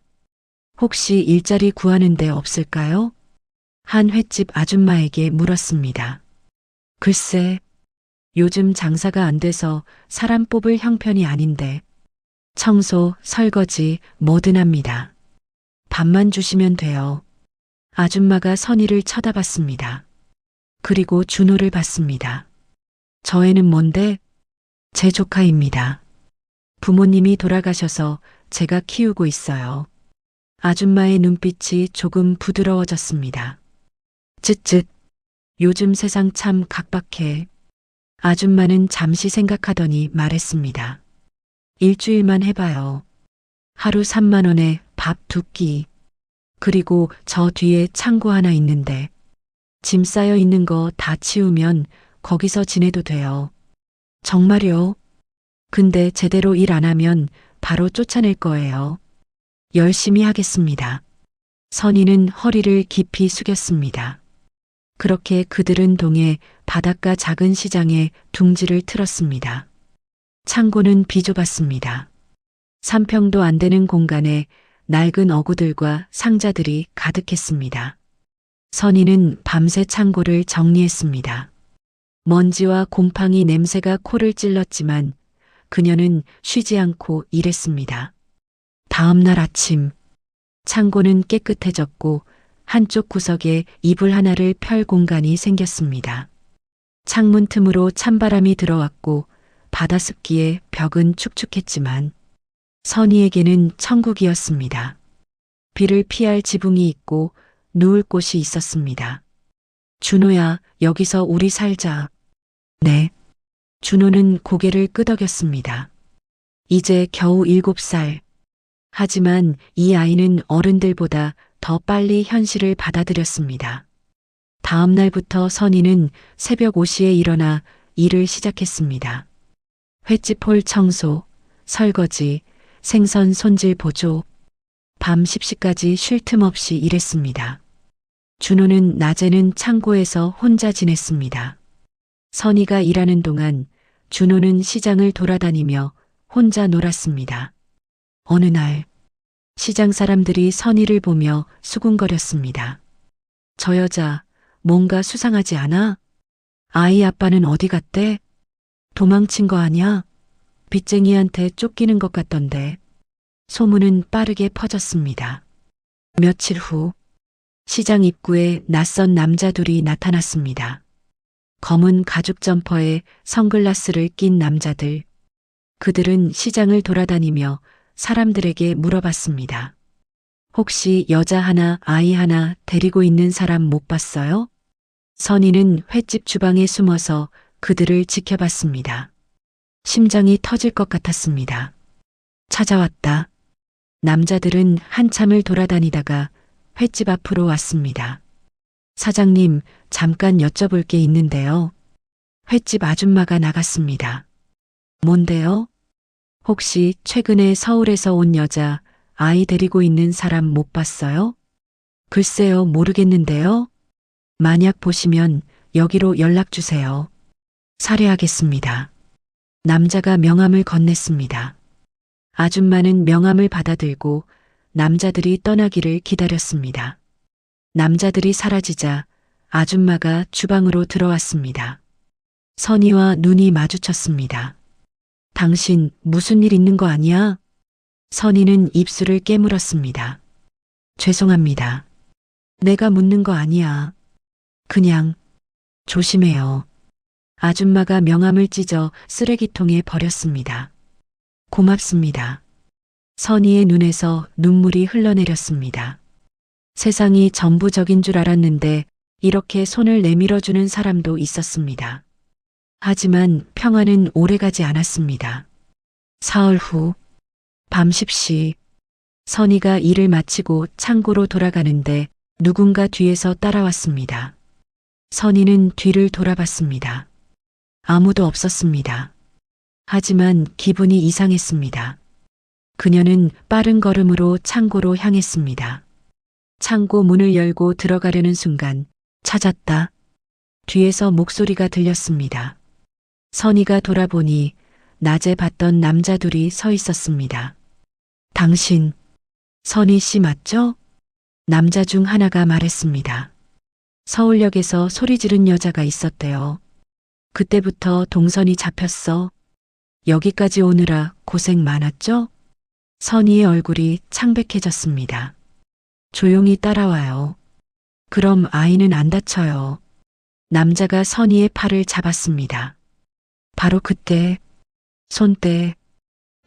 혹시 일자리 구하는 데 없을까요? 한 횟집 아줌마에게 물었습니다. 글쎄, 요즘 장사가 안 돼서 사람 뽑을 형편이 아닌데. 청소, 설거지, 뭐든 합니다. 밥만 주시면 돼요. 아줌마가 선희를 쳐다봤습니다. 그리고 준호를 봤습니다. 저 애는 뭔데? 제 조카입니다. 부모님이 돌아가셔서 제가 키우고 있어요. 아줌마의 눈빛이 조금 부드러워졌습니다. 쯧쯧. 요즘 세상 참 각박해. 아줌마는 잠시 생각하더니 말했습니다. 일주일만 해봐요. 하루 3만 원에 밥 2끼. 그리고 저 뒤에 창고 하나 있는데 짐 쌓여 있는 거 다 치우면 거기서 지내도 돼요. 정말요? 근데 제대로 일 안 하면 바로 쫓아낼 거예요. 열심히 하겠습니다. 선희는 허리를 깊이 숙였습니다. 그렇게 그들은 동해 바닷가 작은 시장에 둥지를 틀었습니다. 창고는 비좁았습니다. 3평도 안 되는 공간에 낡은 어구들과 상자들이 가득했습니다. 선희는 밤새 창고를 정리했습니다. 먼지와 곰팡이 냄새가 코를 찔렀지만 그녀는 쉬지 않고 일했습니다. 다음 날 아침, 창고는 깨끗해졌고 한쪽 구석에 이불 하나를 펼 공간이 생겼습니다. 창문 틈으로 찬바람이 들어왔고 바다 습기에 벽은 축축했지만 선희에게는 천국이었습니다. 비를 피할 지붕이 있고 누울 곳이 있었습니다. 준호야, 여기서 우리 살자. 네. 준호는 고개를 끄덕였습니다. 이제 겨우 7살. 하지만 이 아이는 어른들보다 더 빨리 현실을 받아들였습니다. 다음 날부터 선희는 새벽 5시에 일어나 일을 시작했습니다. 횟집 홀 청소, 설거지, 생선 손질 보조, 밤 10시까지 쉴 틈 없이 일했습니다. 준호는 낮에는 창고에서 혼자 지냈습니다. 선희가 일하는 동안 준호는 시장을 돌아다니며 혼자 놀았습니다. 어느 날 시장 사람들이 선희를 보며 수군거렸습니다. 저 여자 뭔가 수상하지 않아? 아이 아빠는 어디 갔대? 도망친 거 아냐? 빚쟁이한테 쫓기는 것 같던데. 소문은 빠르게 퍼졌습니다. 며칠 후 시장 입구에 낯선 남자 둘이 나타났습니다. 검은 가죽 점퍼에 선글라스를 낀 남자들. 그들은 시장을 돌아다니며 사람들에게 물어봤습니다. 혹시 여자 하나, 아이 하나 데리고 있는 사람 못 봤어요? 선희는 횟집 주방에 숨어서 그들을 지켜봤습니다. 심장이 터질 것 같았습니다. 찾아왔다. 남자들은 한참을 돌아다니다가 횟집 앞으로 왔습니다. 사장님, 잠깐 여쭤볼 게 있는데요. 횟집 아줌마가 나갔습니다. 뭔데요? 혹시 최근에 서울에서 온 여자, 아이 데리고 있는 사람 못 봤어요? 글쎄요, 모르겠는데요. 만약 보시면 여기로 연락 주세요. 살해하겠습니다. 남자가 명함을 건넸습니다. 아줌마는 명함을 받아들고 남자들이 떠나기를 기다렸습니다. 남자들이 사라지자 아줌마가 주방으로 들어왔습니다. 선희와 눈이 마주쳤습니다. 당신 무슨 일 있는 거 아니야? 선희는 입술을 깨물었습니다. 죄송합니다. 내가 묻는 거 아니야. 그냥 조심해요. 아줌마가 명함을 찢어 쓰레기통에 버렸습니다. 고맙습니다. 선희의 눈에서 눈물이 흘러내렸습니다. 세상이 전부적인 줄 알았는데 이렇게 손을 내밀어주는 사람도 있었습니다. 하지만 평화는 오래가지 않았습니다. 사흘 후, 밤 10시, 선희가 일을 마치고 창고로 돌아가는데 누군가 뒤에서 따라왔습니다. 선희는 뒤를 돌아봤습니다. 아무도 없었습니다. 하지만 기분이 이상했습니다. 그녀는 빠른 걸음으로 창고로 향했습니다. 창고 문을 열고 들어가려는 순간 찾았다. 뒤에서 목소리가 들렸습니다. 선희가 돌아보니 낮에 봤던 남자 둘이 서 있었습니다. 당신, 선희 씨 맞죠? 남자 중 하나가 말했습니다. 서울역에서 소리 지른 여자가 있었대요. 그때부터 동선이 잡혔어. 여기까지 오느라 고생 많았죠? 선희의 얼굴이 창백해졌습니다. 조용히 따라와요. 그럼 아이는 안 다쳐요. 남자가 선희의 팔을 잡았습니다. 바로 그때 손때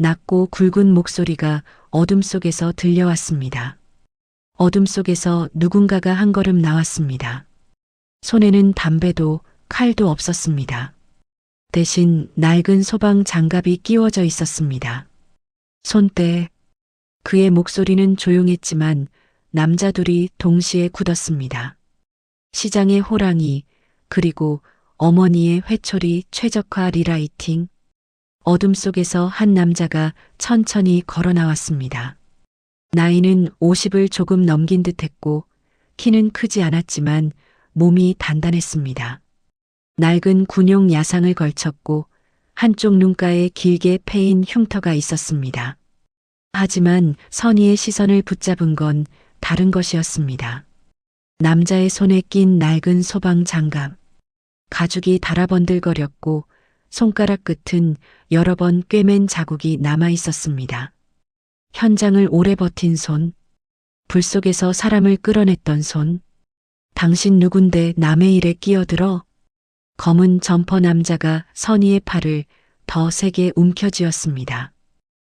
낮고 굵은 목소리가 어둠 속에서 들려왔습니다. 어둠 속에서 누군가가 한 걸음 나왔습니다. 손에는 담배도 칼도 없었습니다. 대신 낡은 소방 장갑이 끼워져 있었습니다. 손때 그의 목소리는 조용했지만 남자 둘이 동시에 굳었습니다. 시장의 호랑이 그리고 어머니의 회초리 최적화 리라이팅. 어둠 속에서 한 남자가 천천히 걸어 나왔습니다. 나이는 50을 조금 넘긴 듯했고 키는 크지 않았지만 몸이 단단했습니다. 낡은 군용 야상을 걸쳤고 한쪽 눈가에 길게 패인 흉터가 있었습니다. 하지만 선희의 시선을 붙잡은 건 다른 것이었습니다. 남자의 손에 낀 낡은 소방 장갑. 가죽이 달아번들거렸고 손가락 끝은 여러 번 꿰맨 자국이 남아 있었습니다. 현장을 오래 버틴 손, 불 속에서 사람을 끌어냈던 손, 당신 누군데 남의 일에 끼어들어? 검은 점퍼 남자가 선희의 팔을 더 세게 움켜쥐었습니다.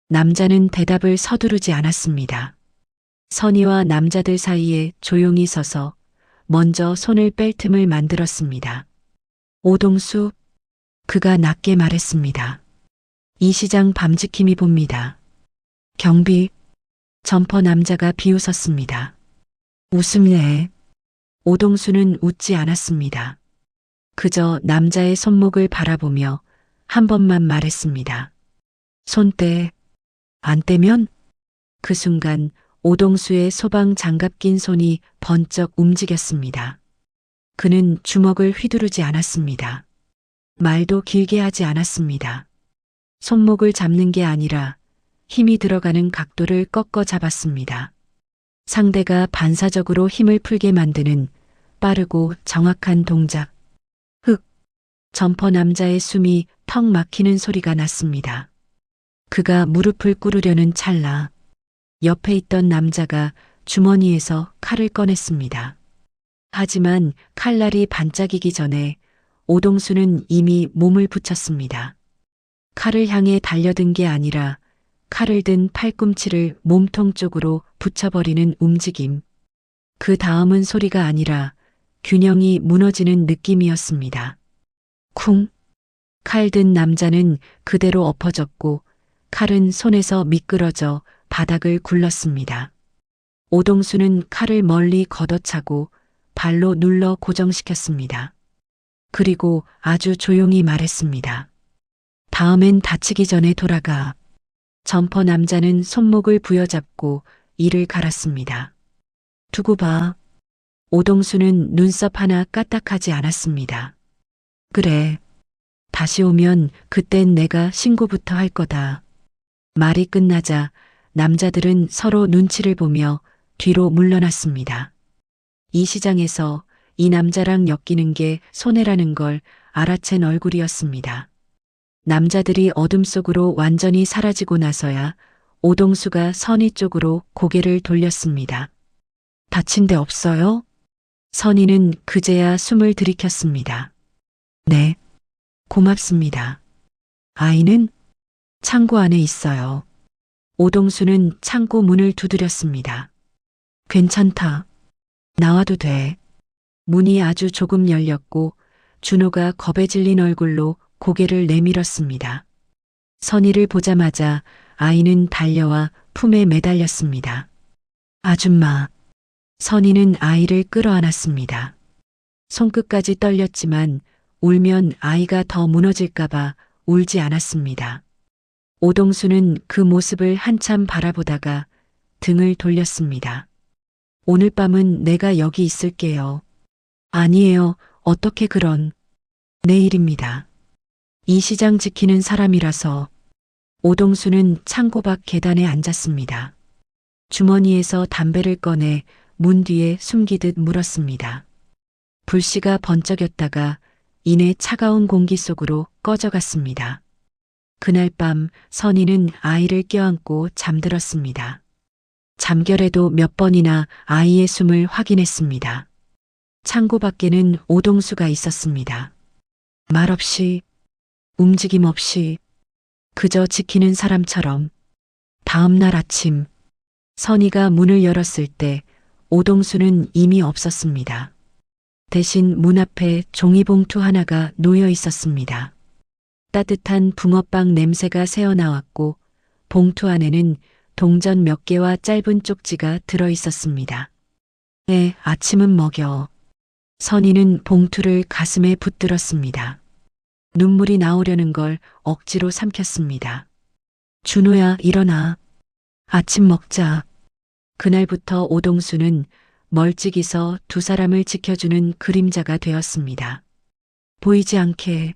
남자는 대답을 서두르지 않았습니다. 선희와 남자들 사이에 조용히 서서 먼저 손을 뺄 틈을 만들었습니다. 오동수, 그가 낮게 말했습니다. 이 시장 밤지킴이 봅니다. 경비, 점퍼 남자가 비웃었습니다. 웃음내. 오동수는 웃지 않았습니다. 그저 남자의 손목을 바라보며 한 번만 말했습니다. 손 떼. 안 떼면? 그 순간 오동수의 소방 장갑 낀 손이 번쩍 움직였습니다. 그는 주먹을 휘두르지 않았습니다. 말도 길게 하지 않았습니다. 손목을 잡는 게 아니라 힘이 들어가는 각도를 꺾어 잡았습니다. 상대가 반사적으로 힘을 풀게 만드는 빠르고 정확한 동작. 흑! 점퍼 남자의 숨이 턱 막히는 소리가 났습니다. 그가 무릎을 꿇으려는 찰나 옆에 있던 남자가 주머니에서 칼을 꺼냈습니다. 하지만 칼날이 반짝이기 전에 오동수는 이미 몸을 붙였습니다. 칼을 향해 달려든 게 아니라 칼을 든 팔꿈치를 몸통 쪽으로 붙여버리는 움직임. 그 다음은 소리가 아니라 균형이 무너지는 느낌이었습니다. 쿵! 칼 든 남자는 그대로 엎어졌고 칼은 손에서 미끄러져 바닥을 굴렀습니다. 오동수는 칼을 멀리 걷어차고 발로 눌러 고정시켰습니다. 그리고 아주 조용히 말했습니다. 다음엔 다치기 전에 돌아가. 점퍼 남자는 손목을 부여잡고 이를 갈았습니다. 두고 봐. 오동수는 눈썹 하나 까딱하지 않았습니다. 그래. 다시 오면 그땐 내가 신고부터 할 거다. 말이 끝나자 남자들은 서로 눈치를 보며 뒤로 물러났습니다. 이 시장에서 이 남자랑 엮이는 게 손해라는 걸 알아챈 얼굴이었습니다. 남자들이 어둠 속으로 완전히 사라지고 나서야 오동수가 선희 쪽으로 고개를 돌렸습니다. 다친 데 없어요? 선희는 그제야 숨을 들이켰습니다. 네, 고맙습니다. 아이는 창고 안에 있어요. 오동수는 창고 문을 두드렸습니다. 괜찮다. 나와도 돼. 문이 아주 조금 열렸고 준호가 겁에 질린 얼굴로 고개를 내밀었습니다. 선희를 보자마자 아이는 달려와 품에 매달렸습니다. 아줌마. 선희는 아이를 끌어안았습니다. 손끝까지 떨렸지만 울면 아이가 더 무너질까봐 울지 않았습니다. 오동수는 그 모습을 한참 바라보다가 등을 돌렸습니다. 오늘 밤은 내가 여기 있을게요. 아니에요. 어떻게 그런. 내일입니다. 이 시장 지키는 사람이라서. 오동수는 창고 밖 계단에 앉았습니다. 주머니에서 담배를 꺼내 문 뒤에 숨기듯 물었습니다. 불씨가 번쩍였다가 이내 차가운 공기 속으로 꺼져갔습니다. 그날 밤 선희는 아이를 껴안고 잠들었습니다. 잠결에도 몇 번이나 아이의 숨을 확인했습니다. 창고 밖에는 오동수가 있었습니다. 말없이, 움직임 없이, 그저 지키는 사람처럼. 다음 날 아침, 선희가 문을 열었을 때 오동수는 이미 없었습니다. 대신 문 앞에 종이봉투 하나가 놓여 있었습니다. 따뜻한 붕어빵 냄새가 새어나왔고 봉투 안에는 동전 몇 개와 짧은 쪽지가 들어 있었습니다. 네, 아침은 먹여. 선희는 봉투를 가슴에 붙들었습니다. 눈물이 나오려는 걸 억지로 삼켰습니다. 준호야, 일어나. 아침 먹자. 그날부터 오동수는 멀찍이서 두 사람을 지켜주는 그림자가 되었습니다. 보이지 않게,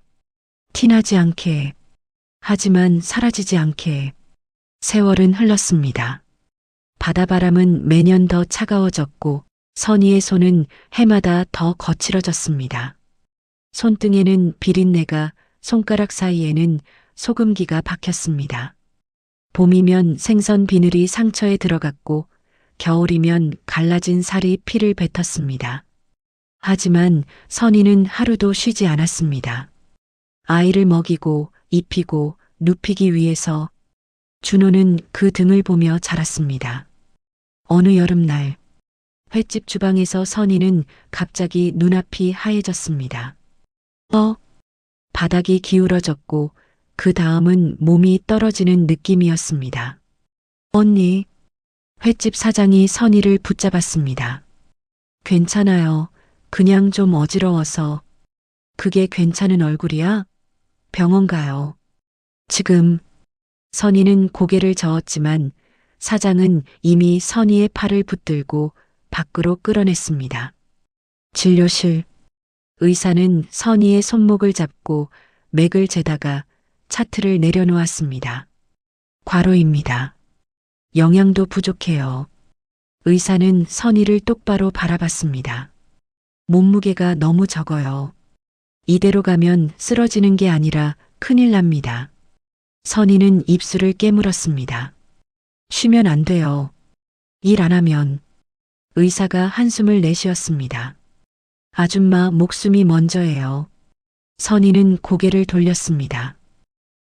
티나지 않게, 하지만 사라지지 않게. 세월은 흘렀습니다. 바다바람은 매년 더 차가워졌고 선희의 손은 해마다 더 거칠어졌습니다. 손등에는 비린내가, 손가락 사이에는 소금기가 박혔습니다. 봄이면 생선 비늘이 상처에 들어갔고 겨울이면 갈라진 살이 피를 뱉었습니다. 하지만 선희는 하루도 쉬지 않았습니다. 아이를 먹이고 입히고 눕히기 위해서. 준호는 그 등을 보며 자랐습니다. 어느 여름날 횟집 주방에서 선희는 갑자기 눈앞이 하얘졌습니다. 바닥이 기울어졌고 그 다음은 몸이 떨어지는 느낌이었습니다. 언니. 횟집 사장이 선희를 붙잡았습니다. 괜찮아요. 그냥 좀 어지러워서. 그게 괜찮은 얼굴이야? 병원 가요. 지금. 선희는 고개를 저었지만 사장은 이미 선희의 팔을 붙들고 밖으로 끌어냈습니다. 진료실. 의사는 선희의 손목을 잡고 맥을 재다가 차트를 내려놓았습니다. 과로입니다. 영양도 부족해요. 의사는 선희를 똑바로 바라봤습니다. 몸무게가 너무 적어요. 이대로 가면 쓰러지는 게 아니라 큰일 납니다. 선희는 입술을 깨물었습니다. 쉬면 안 돼요. 일 안 하면. 의사가 한숨을 내쉬었습니다. 아줌마 목숨이 먼저예요. 선희는 고개를 돌렸습니다.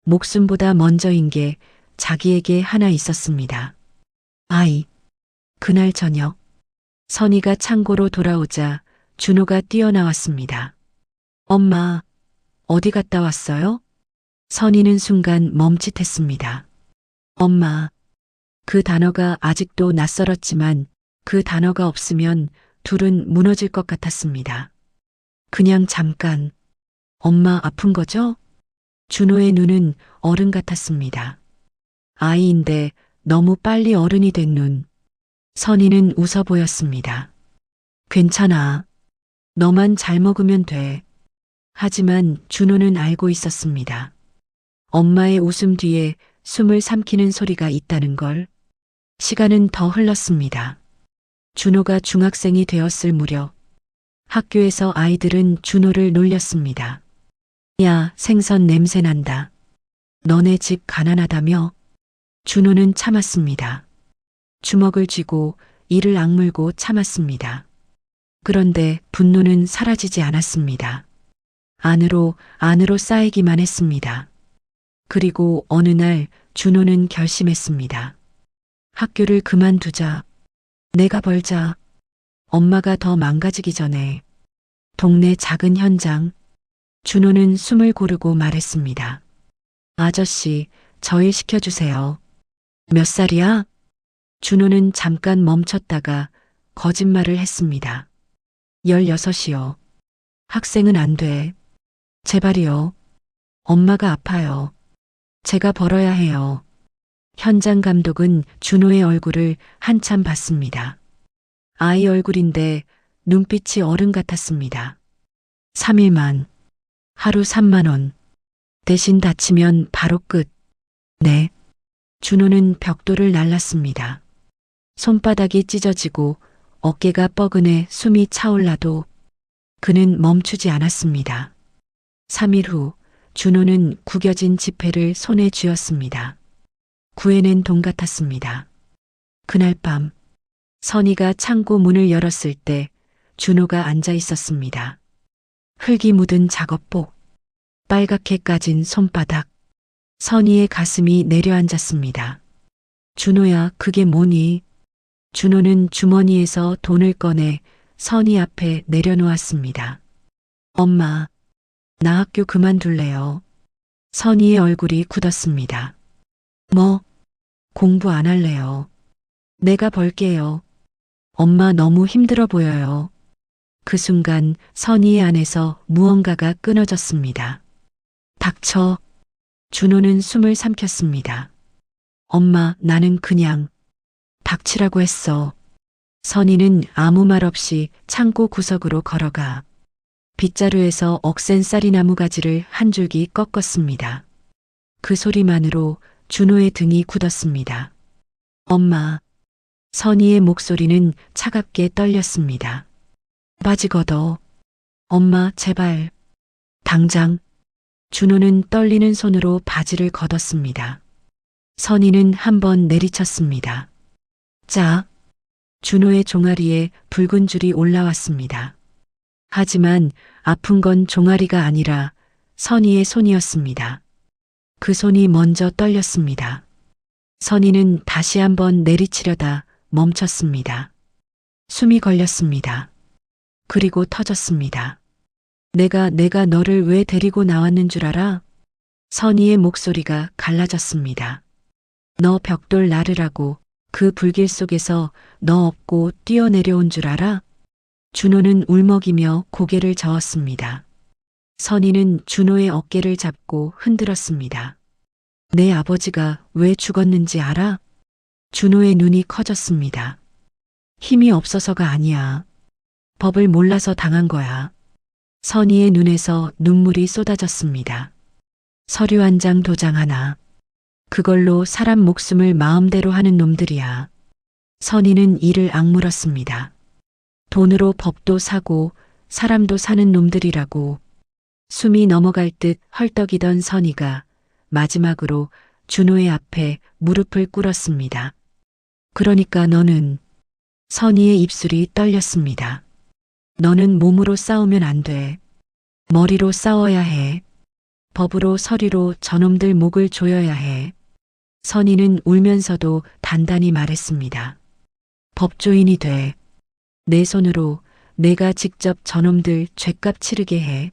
목숨보다 먼저인 게 자기에게 하나 있었습니다. 아이. 그날 저녁 선희가 창고로 돌아오자 준호가 뛰어나왔습니다. 엄마, 어디 갔다 왔어요? 선희는 순간 멈칫했습니다. 엄마. 그 단어가 아직도 낯설었지만 그 단어가 없으면 둘은 무너질 것 같았습니다. 그냥 잠깐. 엄마 아픈 거죠? 준호의 눈은 어른 같았습니다. 아이인데 너무 빨리 어른이 된 눈. 선희는 웃어 보였습니다. 괜찮아. 너만 잘 먹으면 돼. 하지만 준호는 알고 있었습니다. 엄마의 웃음 뒤에 숨을 삼키는 소리가 있다는 걸. 시간은 더 흘렀습니다. 준호가 중학생이 되었을 무렵 학교에서 아이들은 준호를 놀렸습니다. 야, 생선 냄새 난다. 너네 집 가난하다며? 준호는 참았습니다. 주먹을 쥐고 이를 악물고 참았습니다. 그런데 분노는 사라지지 않았습니다. 안으로 쌓이기만 했습니다. 그리고 어느 날 준호는 결심했습니다. 학교를 그만두자. 내가 벌자. 엄마가 더 망가지기 전에. 동네 작은 현장. 준호는 숨을 고르고 말했습니다. 아저씨, 저 일 시켜주세요. 몇 살이야? 준호는 잠깐 멈췄다가 거짓말을 했습니다. 16이요. 학생은 안 돼. 제발이요. 엄마가 아파요. 제가 벌어야 해요. 현장 감독은 준호의 얼굴을 한참 봤습니다. 아이 얼굴인데 눈빛이 어른 같았습니다. 3일만. 하루 3만 원. 대신 다치면 바로 끝. 네. 준호는 벽돌을 날랐습니다. 손바닥이 찢어지고 어깨가 뻐근해 숨이 차올라도 그는 멈추지 않았습니다. 3일 후 준호는 구겨진 지폐를 손에 쥐었습니다. 구해낸 돈 같았습니다. 그날 밤 선희가 창고 문을 열었을 때 준호가 앉아 있었습니다. 흙이 묻은 작업복, 빨갛게 까진 손바닥, 선희의 가슴이 내려앉았습니다. 준호야, 그게 뭐니? 준호는 주머니에서 돈을 꺼내 선희 앞에 내려놓았습니다. 엄마, 나 학교 그만둘래요. 선희의 얼굴이 굳었습니다. 뭐? 공부 안 할래요. 내가 벌게요. 엄마 너무 힘들어 보여요. 그 순간 선희의 안에서 무언가가 끊어졌습니다. 닥쳐. 준호는 숨을 삼켰습니다. 엄마, 나는 그냥 닥치라고 했어. 선희는 아무 말 없이 창고 구석으로 걸어가 빗자루에서 억센 쌀이나무 가지를 한 줄기 꺾었습니다. 그 소리만으로 준호의 등이 굳었습니다. 엄마. 선희의 목소리는 차갑게 떨렸습니다. 바지 걷어. 엄마, 제발. 당장. 준호는 떨리는 손으로 바지를 걷었습니다. 선희는 한번 내리쳤습니다. 자. 준호의 종아리에 붉은 줄이 올라왔습니다. 하지만 아픈 건 종아리가 아니라 선희의 손이었습니다. 그 손이 먼저 떨렸습니다. 선희는 다시 한번 내리치려다 멈췄습니다. 숨이 걸렸습니다. 그리고 터졌습니다. 내가 너를 왜 데리고 나왔는 줄 알아? 선희의 목소리가 갈라졌습니다. 너 벽돌 나르라고 그 불길 속에서 너 업고 뛰어내려온 줄 알아? 준호는 울먹이며 고개를 저었습니다. 선희는 준호의 어깨를 잡고 흔들었습니다. 내 아버지가 왜 죽었는지 알아? 준호의 눈이 커졌습니다. 힘이 없어서가 아니야. 법을 몰라서 당한 거야. 선희의 눈에서 눈물이 쏟아졌습니다. 서류 한 장 도장 하나. 그걸로 사람 목숨을 마음대로 하는 놈들이야. 선희는 이를 악물었습니다. 돈으로 법도 사고 사람도 사는 놈들이라고. 숨이 넘어갈 듯 헐떡이던 선희가 마지막으로 준호의 앞에 무릎을 꿇었습니다. 그러니까 너는. 선희의 입술이 떨렸습니다. 너는 몸으로 싸우면 안 돼. 머리로 싸워야 해. 법으로 서류로 저놈들 목을 조여야 해. 선희는 울면서도 단단히 말했습니다. 법조인이 돼. 내 손으로 내가 직접 저놈들 죗값 치르게 해.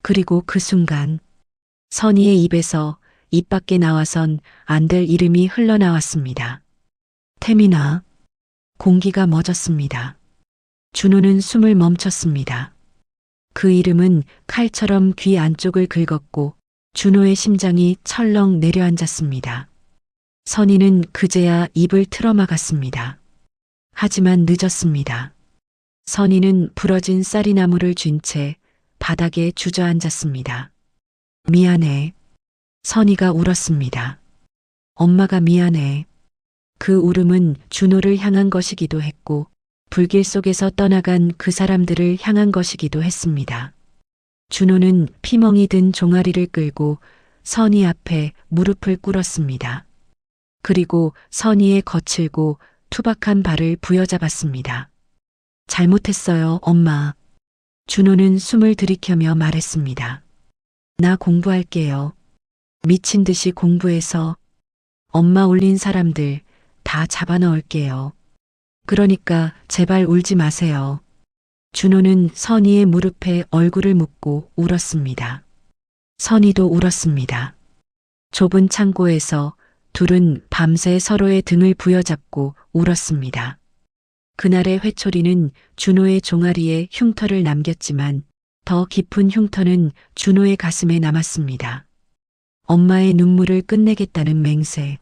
그리고 그 순간 선희의 입에서 입 밖에 나와선 안 될 이름이 흘러나왔습니다. 태민아. 공기가 멎었습니다. 준호는 숨을 멈췄습니다. 그 이름은 칼처럼 귀 안쪽을 긁었고 준호의 심장이 철렁 내려앉았습니다. 선희는 그제야 입을 틀어막았습니다. 하지만 늦었습니다. 선희는 부러진 쌀이나무를 쥔 채 바닥에 주저앉았습니다. 미안해. 선희가 울었습니다. 엄마가 미안해. 그 울음은 준호를 향한 것이기도 했고 불길 속에서 떠나간 그 사람들을 향한 것이기도 했습니다. 준호는 피멍이 든 종아리를 끌고 선희 앞에 무릎을 꿇었습니다. 그리고 선희의 거칠고 투박한 발을 부여잡았습니다. 잘못했어요, 엄마. 준호는 숨을 들이켜며 말했습니다. 나 공부할게요. 미친 듯이 공부해서 엄마 울린 사람들 다 잡아넣을게요. 그러니까 제발 울지 마세요. 준호는 선희의 무릎에 얼굴을 묻고 울었습니다. 선희도 울었습니다. 좁은 창고에서 둘은 밤새 서로의 등을 부여잡고 울었습니다. 그날의 회초리는 준호의 종아리에 흉터를 남겼지만 더 깊은 흉터는 준호의 가슴에 남았습니다. 엄마의 눈물을 끝내겠다는 맹세.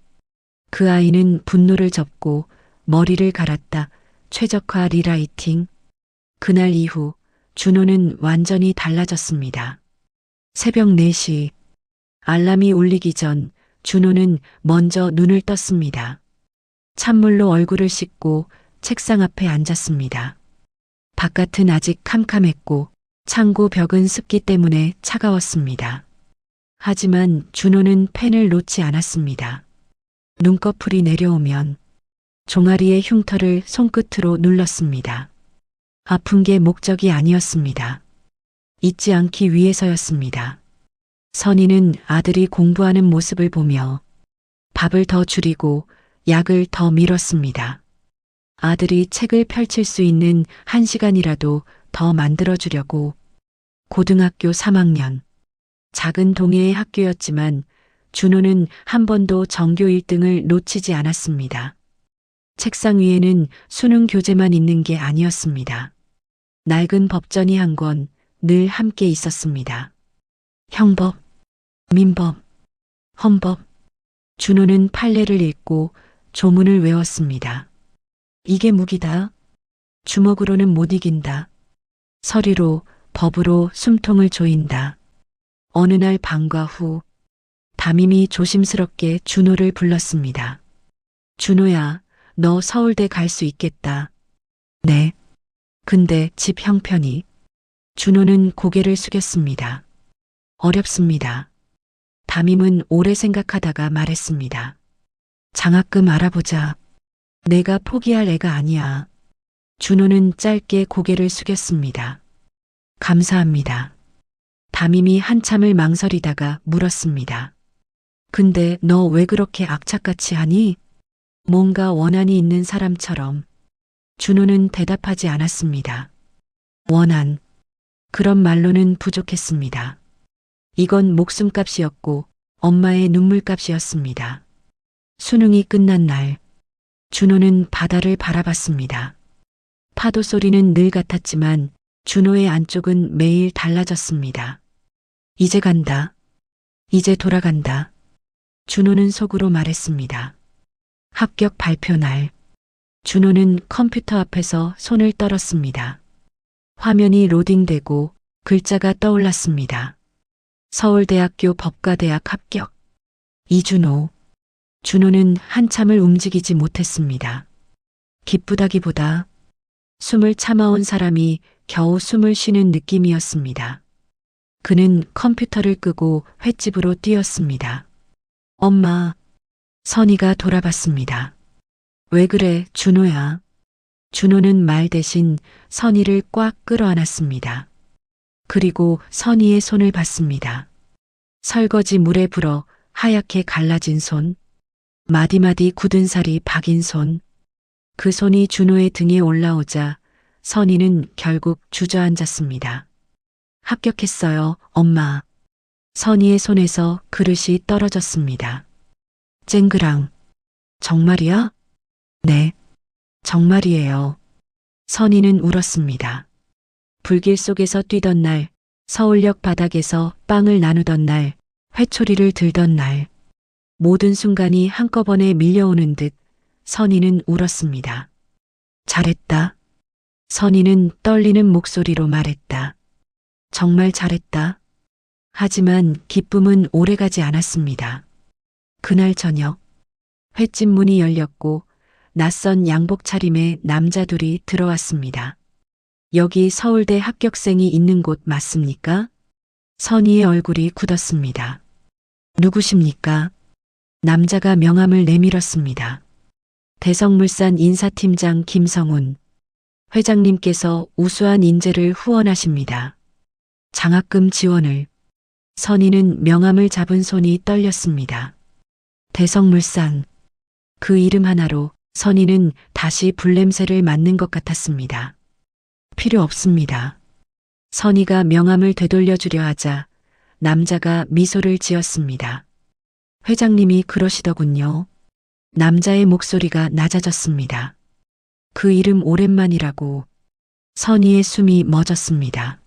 그 아이는 분노를 접고 머리를 갈았다. 최적화 리라이팅. 그날 이후 준호는 완전히 달라졌습니다. 새벽 4시 알람이 울리기 전 준호는 먼저 눈을 떴습니다. 찬물로 얼굴을 씻고 책상 앞에 앉았습니다. 바깥은 아직 캄캄했고 창고 벽은 습기 때문에 차가웠습니다. 하지만 준호는 펜을 놓지 않았습니다. 눈꺼풀이 내려오면 종아리의 흉터를 손끝으로 눌렀습니다. 아픈 게 목적이 아니었습니다. 잊지 않기 위해서였습니다. 선희는 아들이 공부하는 모습을 보며 밥을 더 줄이고 약을 더 미뤘습니다. 아들이 책을 펼칠 수 있는 1시간이라도 더 만들어주려고. 고등학교 3학년. 작은 동해의 학교였지만 준호는 한 번도 전교 1등을 놓치지 않았습니다. 책상 위에는 수능 교재만 있는 게 아니었습니다. 낡은 법전이 한 권 늘 함께 있었습니다. 형법, 민법, 헌법. 준호는 판례를 읽고 조문을 외웠습니다. 이게 무기다. 주먹으로는 못 이긴다. 서리로, 법으로 숨통을 조인다. 어느 날 방과 후 담임이 조심스럽게 준호를 불렀습니다. 준호야, 너 서울대 갈 수 있겠다. 네. 근데 집 형편이. 준호는 고개를 숙였습니다. 어렵습니다. 담임은 오래 생각하다가 말했습니다. 장학금 알아보자. 내가 포기할 애가 아니야. 준호는 짧게 고개를 숙였습니다. 감사합니다. 담임이 한참을 망설이다가 물었습니다. 근데 너 왜 그렇게 악착같이 하니? 뭔가 원한이 있는 사람처럼. 준호는 대답하지 않았습니다. 원한. 그런 말로는 부족했습니다. 이건 목숨값이었고 엄마의 눈물값이었습니다. 수능이 끝난 날, 준호는 바다를 바라봤습니다. 파도 소리는 늘 같았지만 준호의 안쪽은 매일 달라졌습니다. 이제 간다. 이제 돌아간다. 준호는 속으로 말했습니다. 합격 발표 날, 준호는 컴퓨터 앞에서 손을 떨었습니다. 화면이 로딩되고 글자가 떠올랐습니다. 서울대학교 법과대학 합격. 이준호. 준호는 한참을 움직이지 못했습니다. 기쁘다기보다 숨을 참아온 사람이 겨우 숨을 쉬는 느낌이었습니다. 그는 컴퓨터를 끄고 횟집으로 뛰었습니다. 엄마. 선희가 돌아봤습니다. 왜 그래, 준호야? 준호는 말 대신 선희를 꽉 끌어안았습니다. 그리고 선희의 손을 봤습니다. 설거지 물에 불어 하얗게 갈라진 손, 마디마디 굳은 살이 박인 손. 그 손이 준호의 등에 올라오자 선희는 결국 주저앉았습니다. 합격했어요, 엄마. 선희의 손에서 그릇이 떨어졌습니다. 쨍그랑. 정말이야? 네. 정말이에요. 선희는 울었습니다. 불길 속에서 뛰던 날, 서울역 바닥에서 빵을 나누던 날, 회초리를 들던 날, 모든 순간이 한꺼번에 밀려오는 듯 선희는 울었습니다. 잘했다. 선희는 떨리는 목소리로 말했다. 정말 잘했다. 하지만 기쁨은 오래가지 않았습니다. 그날 저녁, 횟집 문이 열렸고 낯선 양복 차림의 남자 둘이 들어왔습니다. 여기 서울대 합격생이 있는 곳 맞습니까? 선희의 얼굴이 굳었습니다. 누구십니까? 남자가 명함을 내밀었습니다. 대성물산 인사팀장 김성훈. 회장님께서 우수한 인재를 후원하십니다. 장학금 지원을. 선희는 명함을 잡은 손이 떨렸습니다. 대성물산. 그 이름 하나로 선희는 다시 불냄새를 맡는 것 같았습니다. 필요 없습니다. 선희가 명함을 되돌려 주려 하자 남자가 미소를 지었습니다. 회장님이 그러시더군요. 남자의 목소리가 낮아졌습니다. 그 이름 오랜만이라고. 선희의 숨이 멎었습니다.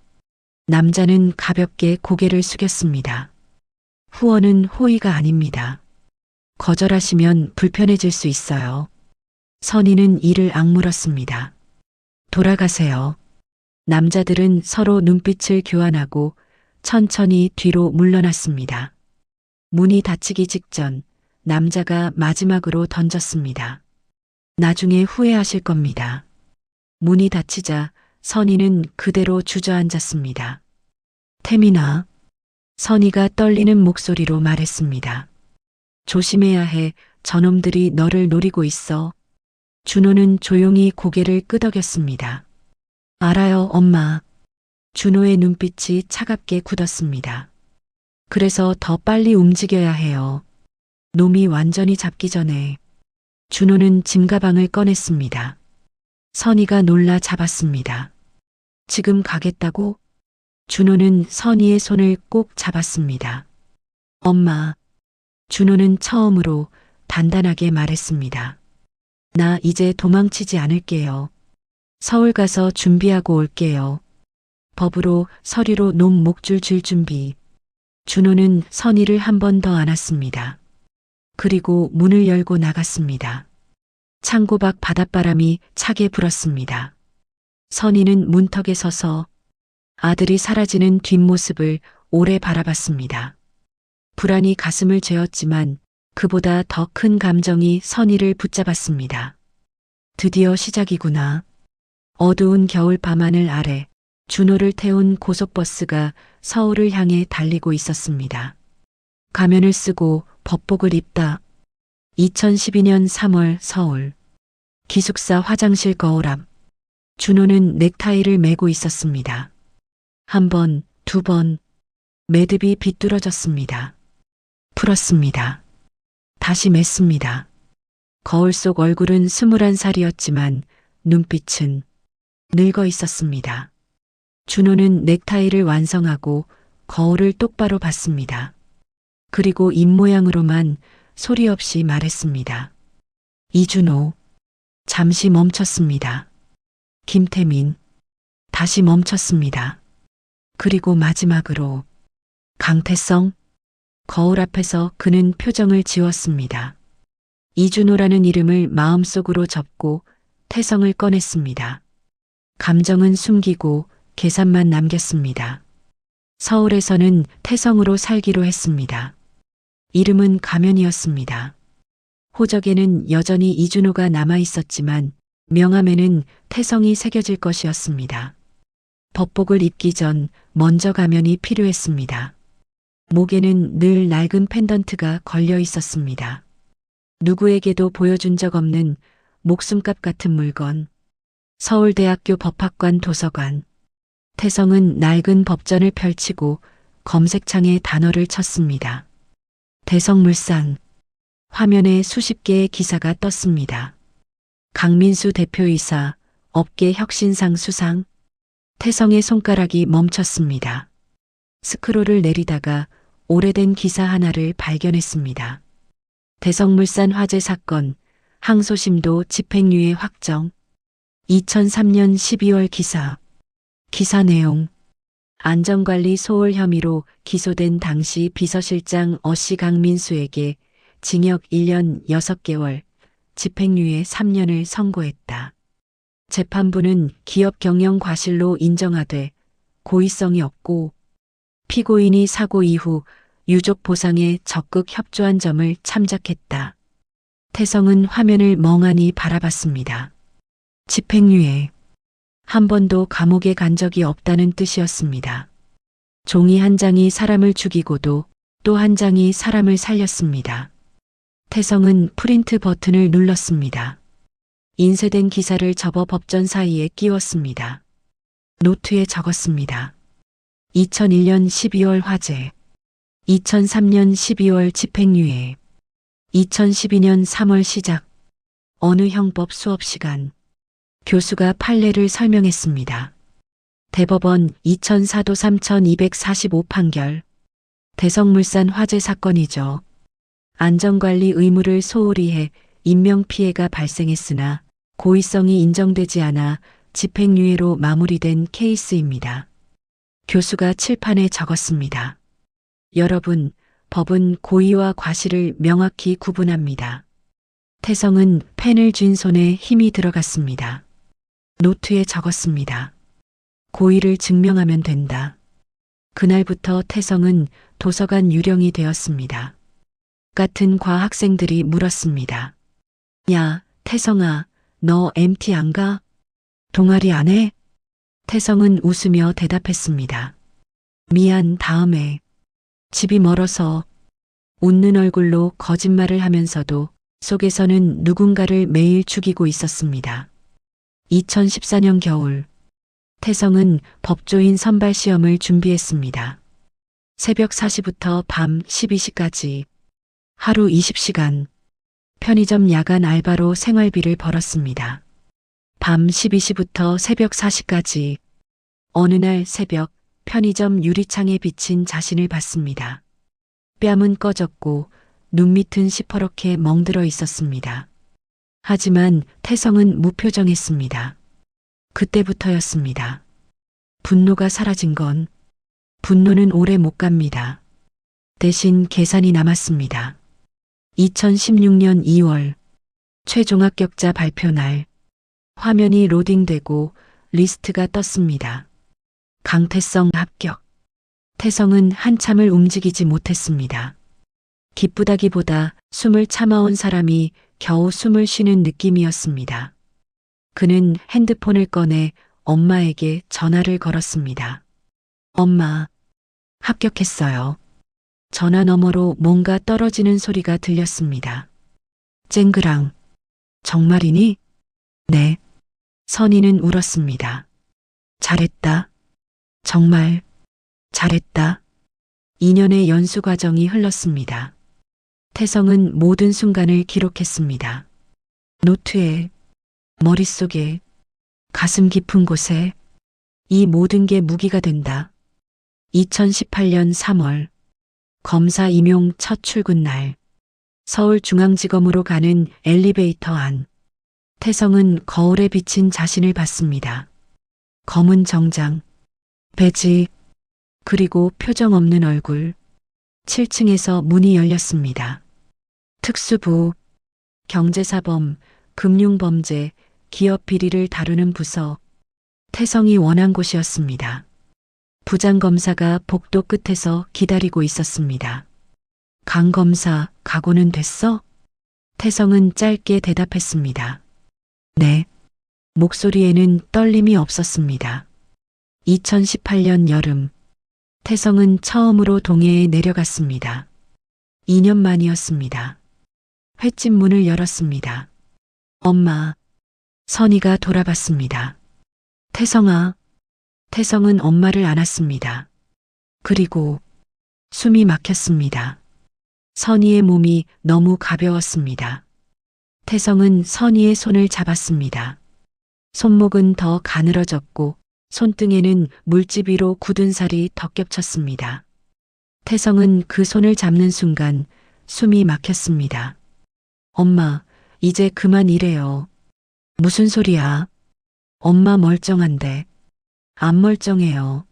남자는 가볍게 고개를 숙였습니다. 후원은 호의가 아닙니다. 거절하시면 불편해질 수 있어요. 선희는 이를 악물었습니다. 돌아가세요. 남자들은 서로 눈빛을 교환하고 천천히 뒤로 물러났습니다. 문이 닫히기 직전 남자가 마지막으로 던졌습니다. 나중에 후회하실 겁니다. 문이 닫히자 선희는 그대로 주저앉았습니다. 태민아. 선희가 떨리는 목소리로 말했습니다. 조심해야 해. 저놈들이 너를 노리고 있어. 준호는 조용히 고개를 끄덕였습니다. 알아요, 엄마. 준호의 눈빛이 차갑게 굳었습니다. 그래서 더 빨리 움직여야 해요. 놈이 완전히 잡기 전에. 준호는 짐가방을 꺼냈습니다. 선희가 놀라 잡았습니다. 지금 가겠다고? 준호는 선희의 손을 꼭 잡았습니다. 엄마. 준호는 처음으로 단단하게 말했습니다. 나 이제 도망치지 않을게요. 서울 가서 준비하고 올게요. 법으로 서류로 놈 목줄 줄 준비. 준호는 선희를 한 번 더 안았습니다. 그리고 문을 열고 나갔습니다. 창고 밖 바닷바람이 차게 불었습니다. 선희는 문턱에 서서 아들이 사라지는 뒷모습을 오래 바라봤습니다. 불안이 가슴을 죄었지만 그보다 더 큰 감정이 선희를 붙잡았습니다. 드디어 시작이구나. 어두운 겨울 밤하늘 아래 준호를 태운 고속버스가 서울을 향해 달리고 있었습니다. 가면을 쓰고 법복을 입다. 2012년 3월 서울. 기숙사 화장실 거울 앞. 준호는 넥타이를 매고 있었습니다. 한 번, 두 번. 매듭이 비뚤어졌습니다. 풀었습니다. 다시 맸습니다. 거울 속 얼굴은 21살이었지만 눈빛은 늙어 있었습니다. 준호는 넥타이를 완성하고 거울을 똑바로 봤습니다. 그리고 입모양으로만 소리 없이 말했습니다. 이준호. 잠시 멈췄습니다. 김태민. 다시 멈췄습니다. 그리고 마지막으로 강태성. 거울 앞에서 그는 표정을 지웠습니다. 이준호라는 이름을 마음속으로 접고 태성을 꺼냈습니다. 감정은 숨기고 계산만 남겼습니다. 서울에서는 태성으로 살기로 했습니다. 이름은 가면이었습니다. 호적에는 여전히 이준호가 남아 있었지만 명함에는 태성이 새겨질 것이었습니다. 법복을 입기 전 먼저 가면이 필요했습니다. 목에는 늘 낡은 펜던트가 걸려 있었습니다. 누구에게도 보여준 적 없는 목숨값 같은 물건. 서울대학교 법학관 도서관. 태성은 낡은 법전을 펼치고 검색창에 단어를 쳤습니다. 대성물산. 화면에 수십 개의 기사가 떴습니다. 강민수 대표이사, 업계 혁신상 수상. 태성의 손가락이 멈췄습니다. 스크롤을 내리다가 오래된 기사 하나를 발견했습니다. 대성물산 화재 사건, 항소심도 집행유예 확정. 2003년 12월 기사. 기사 내용. 안전관리 소홀 혐의로 기소된 당시 비서실장 어씨 강민수에게 징역 1년 6개월, 집행유예 3년을 선고했다. 재판부는 기업 경영 과실로 인정하되 고의성이 없고 피고인이 사고 이후 유족 보상에 적극 협조한 점을 참작했다. 태성은 화면을 멍하니 바라봤습니다. 집행유예. 한 번도 감옥에 간 적이 없다는 뜻이었습니다. 종이 한 장이 사람을 죽이고도 또 한 장이 사람을 살렸습니다. 태성은 프린트 버튼을 눌렀습니다. 인쇄된 기사를 접어 법전 사이에 끼웠습니다. 노트에 적었습니다. 2001년 12월 화재, 2003년 12월 집행유예, 2012년 3월 시작, 어느 형법 수업 시간. 교수가 판례를 설명했습니다. 대법원 2004도 3245 판결. 대성물산 화재 사건이죠. 안전관리 의무를 소홀히 해 인명피해가 발생했으나 고의성이 인정되지 않아 집행유예로 마무리된 케이스입니다. 교수가 칠판에 적었습니다. 여러분, 법은 고의와 과실을 명확히 구분합니다. 태성은 펜을 쥔 손에 힘이 들어갔습니다. 노트에 적었습니다. 고의를 증명하면 된다. 그날부터 태성은 도서관 유령이 되었습니다. 같은 과학생들이 물었습니다. 야, 태성아, 너 MT 안 가? 동아리 안 해? 태성은 웃으며 대답했습니다. 미안, 다음에. 집이 멀어서. 웃는 얼굴로 거짓말을 하면서도 속에서는 누군가를 매일 죽이고 있었습니다. 2014년 겨울, 태성은 법조인 선발 시험을 준비했습니다. 새벽 4시부터 밤 12시까지 하루 20시간 편의점 야간 알바로 생활비를 벌었습니다. 밤 12시부터 새벽 4시까지 어느 날 새벽 편의점 유리창에 비친 자신을 봤습니다. 뺨은 꺼졌고 눈 밑은 시퍼렇게 멍들어 있었습니다. 하지만 태성은 무표정했습니다. 그때부터였습니다. 분노가 사라진 건 분노는 오래 못 갑니다. 대신 계산이 남았습니다. 2016년 2월 최종 합격자 발표 날 화면이 로딩되고 리스트가 떴습니다. 강태성 합격. 태성은 한참을 움직이지 못했습니다. 기쁘다기보다 숨을 참아온 사람이 겨우 숨을 쉬는 느낌이었습니다. 그는 핸드폰을 꺼내 엄마에게 전화를 걸었습니다. 엄마, 합격했어요. 전화 너머로 뭔가 떨어지는 소리가 들렸습니다. 쨍그랑, 정말이니? 네. 선희는 울었습니다. 잘했다. 정말 잘했다. 2년의 연수 과정이 흘렀습니다. 태성은 모든 순간을 기록했습니다. 노트에, 머릿속에, 가슴 깊은 곳에 이 모든 게 무기가 된다. 2018년 3월 검사 임용 첫 출근 날 서울중앙지검으로 가는 엘리베이터 안 태성은 거울에 비친 자신을 봤습니다. 검은 정장, 배지, 그리고 표정 없는 얼굴. 7층에서 문이 열렸습니다. 특수부, 경제사범, 금융범죄, 기업 비리를 다루는 부서. 태성이 원한 곳이었습니다. 부장검사가 복도 끝에서 기다리고 있었습니다. 강 검사, 각오는 됐어? 태성은 짧게 대답했습니다. 네. 목소리에는 떨림이 없었습니다. 2018년 여름, 태성은 처음으로 동해에 내려갔습니다. 2년 만이었습니다. 횟집 문을 열었습니다. 엄마, 선희가 돌아봤습니다. 태성아. 태성은 엄마를 안았습니다. 그리고 숨이 막혔습니다. 선희의 몸이 너무 가벼웠습니다. 태성은 선희의 손을 잡았습니다. 손목은 더 가늘어졌고 손등에는 물집 위로 굳은 살이 덕겹쳤습니다. 태성은 그 손을 잡는 순간 숨이 막혔습니다. 엄마, 이제 그만 이래요. 무슨 소리야? 엄마 멀쩡한데. 안 멀쩡해요.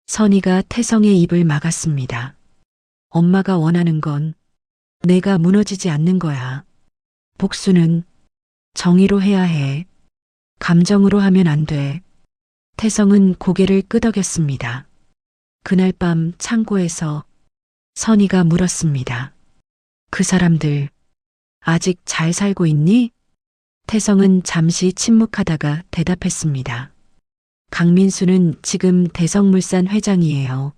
선희가 태성의 입을 막았습니다. 엄마가 원하는 건 내가 무너지지 않는 거야. 복수는 정의로 해야 해. 감정으로 하면 안 돼. 태성은 고개를 끄덕였습니다. 그날 밤 창고에서 선희가 물었습니다. 그 사람들 아직 잘 살고 있니? 태성은 잠시 침묵하다가 대답했습니다. 강민수는 지금 대성물산 회장이에요.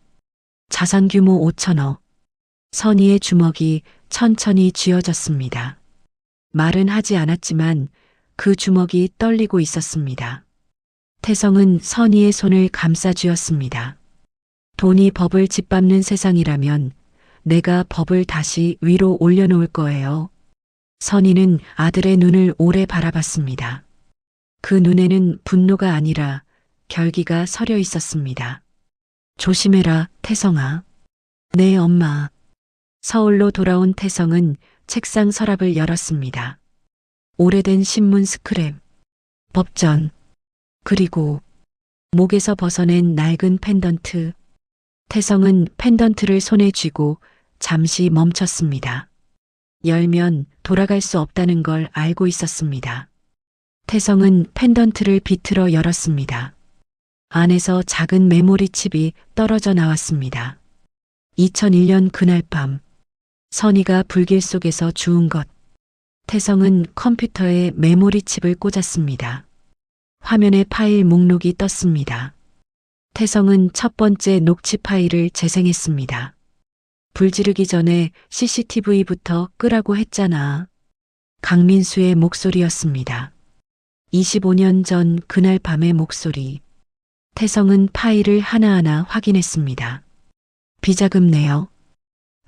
자산 규모 5천억. 선희의 주먹이 천천히 쥐어졌습니다. 말은 하지 않았지만 그 주먹이 떨리고 있었습니다. 태성은 선희의 손을 감싸 쥐었습니다. 돈이 법을 짓밟는 세상이라면 내가 법을 다시 위로 올려놓을 거예요. 선희는 아들의 눈을 오래 바라봤습니다. 그 눈에는 분노가 아니라 결기가 서려 있었습니다. 조심해라, 태성아. 네, 엄마. 서울로 돌아온 태성은 책상 서랍을 열었습니다. 오래된 신문 스크랩, 법전, 그리고 목에서 벗어낸 낡은 펜던트. 태성은 펜던트를 손에 쥐고 잠시 멈췄습니다. 열면 돌아갈 수 없다는 걸 알고 있었습니다. 태성은 펜던트를 비틀어 열었습니다. 안에서 작은 메모리 칩이 떨어져 나왔습니다. 2001년 그날 밤, 선희가 불길 속에서 주운 것. 태성은 컴퓨터에 메모리 칩을 꽂았습니다. 화면에 파일 목록이 떴습니다. 태성은 첫 번째 녹취 파일을 재생했습니다. 불 지르기 전에 CCTV부터 끄라고 했잖아. 강민수의 목소리였습니다. 25년 전 그날 밤의 목소리. 태성은 파일을 하나하나 확인했습니다. 비자금 내역,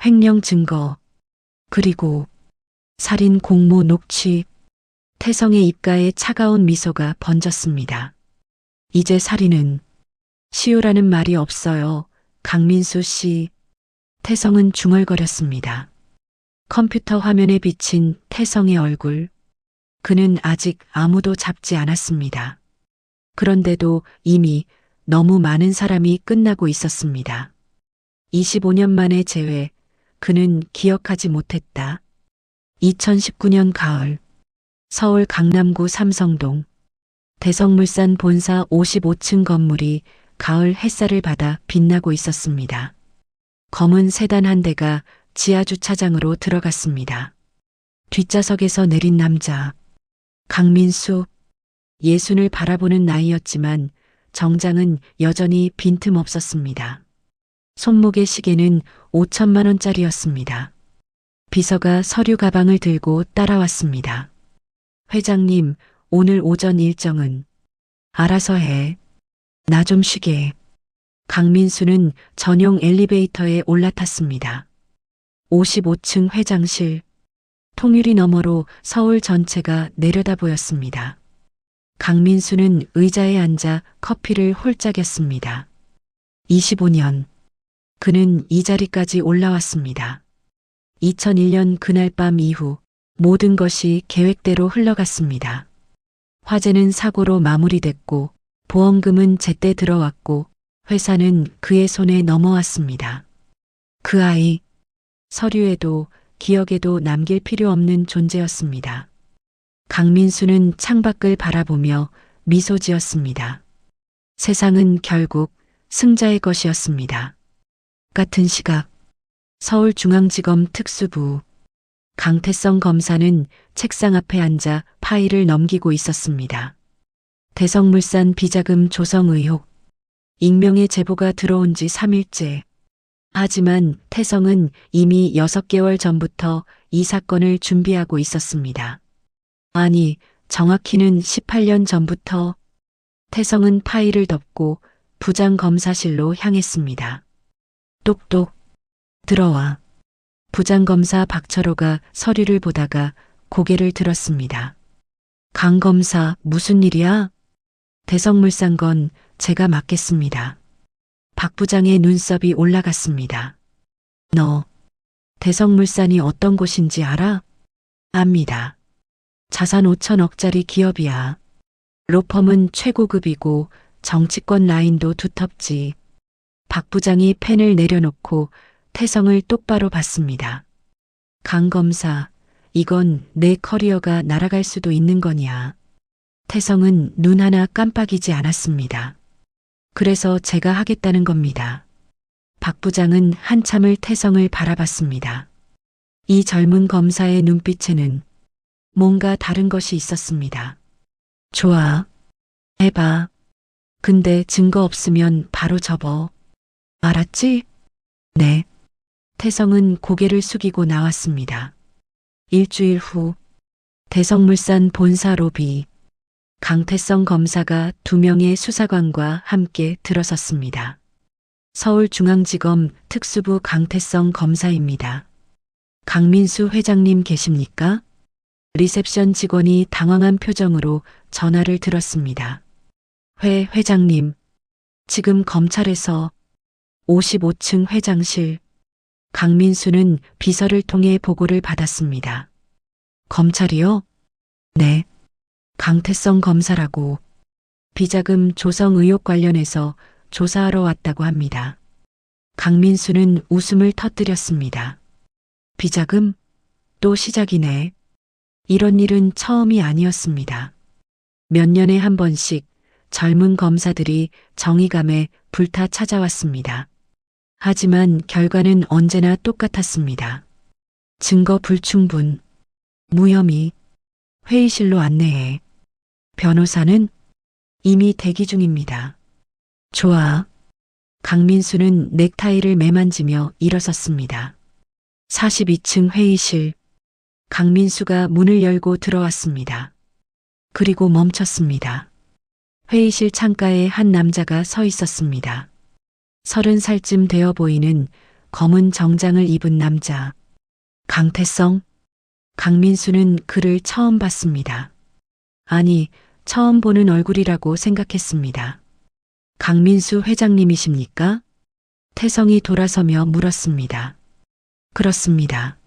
횡령 증거, 그리고 살인 공모 녹취. 태성의 입가에 차가운 미소가 번졌습니다. 이제 살인은 쉬우라는 말이 없어요. 강민수 씨. 태성은 중얼거렸습니다. 컴퓨터 화면에 비친 태성의 얼굴. 그는 아직 아무도 잡지 않았습니다. 그런데도 이미 너무 많은 사람이 끝나고 있었습니다. 25년 만의 재회, 그는 기억하지 못했다. 2019년 가을, 서울 강남구 삼성동, 대성물산 본사 55층 건물이 가을 햇살을 받아 빛나고 있었습니다. 검은 세단 한 대가 지하 주차장으로 들어갔습니다. 뒷좌석에서 내린 남자, 강민수. 예순을 바라보는 나이였지만 정장은 여전히 빈틈없었습니다. 손목의 시계는 5천만 원짜리였습니다. 비서가 서류 가방을 들고 따라왔습니다. 회장님, 오늘 오전 일정은? 알아서 해. 나 좀 쉬게. 강민수는 전용 엘리베이터에 올라탔습니다. 55층 회장실. 통유리 너머로 서울 전체가 내려다 보였습니다. 강민수는 의자에 앉아 커피를 홀짝였습니다. 25년. 그는 이 자리까지 올라왔습니다. 2001년 그날 밤 이후 모든 것이 계획대로 흘러갔습니다. 화재는 사고로 마무리됐고 보험금은 제때 들어왔고 회사는 그의 손에 넘어왔습니다. 그 아이, 서류에도 기억에도 남길 필요 없는 존재였습니다. 강민수는 창밖을 바라보며 미소 지었습니다. 세상은 결국 승자의 것이었습니다. 같은 시각, 서울중앙지검 특수부. 강태성 검사는 책상 앞에 앉아 파일을 넘기고 있었습니다. 대성물산 비자금 조성 의혹. 익명의 제보가 들어온 지 3일째. 하지만 태성은 이미 6개월 전부터 이 사건을 준비하고 있었습니다. 아니, 정확히는 18년 전부터. 태성은 파일을 덮고 부장검사실로 향했습니다. 똑똑. 들어와. 부장검사 박철호가 서류를 보다가 고개를 들었습니다. 강 검사, 무슨 일이야? 대성물산 건 제가 맡겠습니다. 박 부장의 눈썹이 올라갔습니다. 너, 대성물산이 어떤 곳인지 알아? 압니다. 자산 5천억짜리 기업이야. 로펌은 최고급이고 정치권 라인도 두텁지. 박 부장이 펜을 내려놓고 태성을 똑바로 봤습니다. 강 검사, 이건 내 커리어가 날아갈 수도 있는 거냐. 태성은 눈 하나 깜빡이지 않았습니다. 그래서 제가 하겠다는 겁니다. 박 부장은 한참을 태성을 바라봤습니다. 이 젊은 검사의 눈빛에는 뭔가 다른 것이 있었습니다. 좋아. 해봐. 근데 증거 없으면 바로 접어. 알았지? 네. 태성은 고개를 숙이고 나왔습니다. 일주일 후 대성물산 본사 로비. 강태성 검사가 2명의 수사관과 함께 들어섰습니다. 서울중앙지검 특수부 강태성 검사입니다. 강민수 회장님 계십니까? 리셉션 직원이 당황한 표정으로 전화를 들었습니다. 회장님, 지금 검찰에서 55층 회장실. 강민수는 비서를 통해 보고를 받았습니다. 검찰이요? 네. 강태성 검사라고 비자금 조성 의혹 관련해서 조사하러 왔다고 합니다. 강민수는 웃음을 터뜨렸습니다. 비자금? 또 시작이네. 이런 일은 처음이 아니었습니다. 몇 년에 한 번씩 젊은 검사들이 정의감에 불타 찾아왔습니다. 하지만 결과는 언제나 똑같았습니다. 증거 불충분, 무혐의, 회의실로 안내해. 변호사는 이미 대기 중입니다. 좋아. 강민수는 넥타이를 매만지며 일어섰습니다. 42층 회의실. 강민수가 문을 열고 들어왔습니다. 그리고 멈췄습니다. 회의실 창가에 한 남자가 서 있었습니다. 30살쯤 되어 보이는 검은 정장을 입은 남자. 강태성? 강민수는 그를 처음 봤습니다. 아니, 처음 보는 얼굴이라고 생각했습니다. 강민수 회장님이십니까? 태성이 돌아서며 물었습니다. 그렇습니다.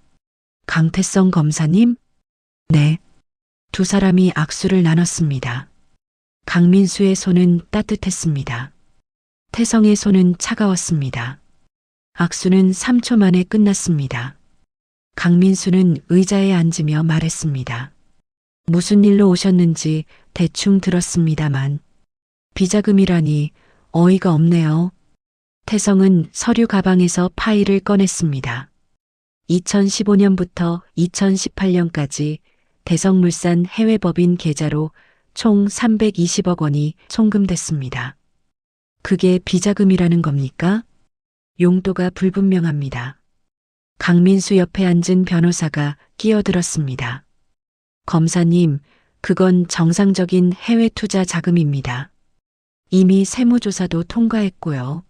강태성 검사님? 네. 두 사람이 악수를 나눴습니다. 강민수의 손은 따뜻했습니다. 태성의 손은 차가웠습니다. 악수는 3초 만에 끝났습니다. 강민수는 의자에 앉으며 말했습니다. 무슨 일로 오셨는지 대충 들었습니다만 비자금이라니 어이가 없네요. 태성은 서류 가방에서 파일을 꺼냈습니다. 2015년부터 2018년까지 대성물산 해외법인 계좌로 총 320억 원이 송금됐습니다. 그게 비자금이라는 겁니까? 용도가 불분명합니다. 강민수 옆에 앉은 변호사가 끼어들었습니다. 검사님, 그건 정상적인 해외 투자 자금입니다. 이미 세무조사도 통과했고요.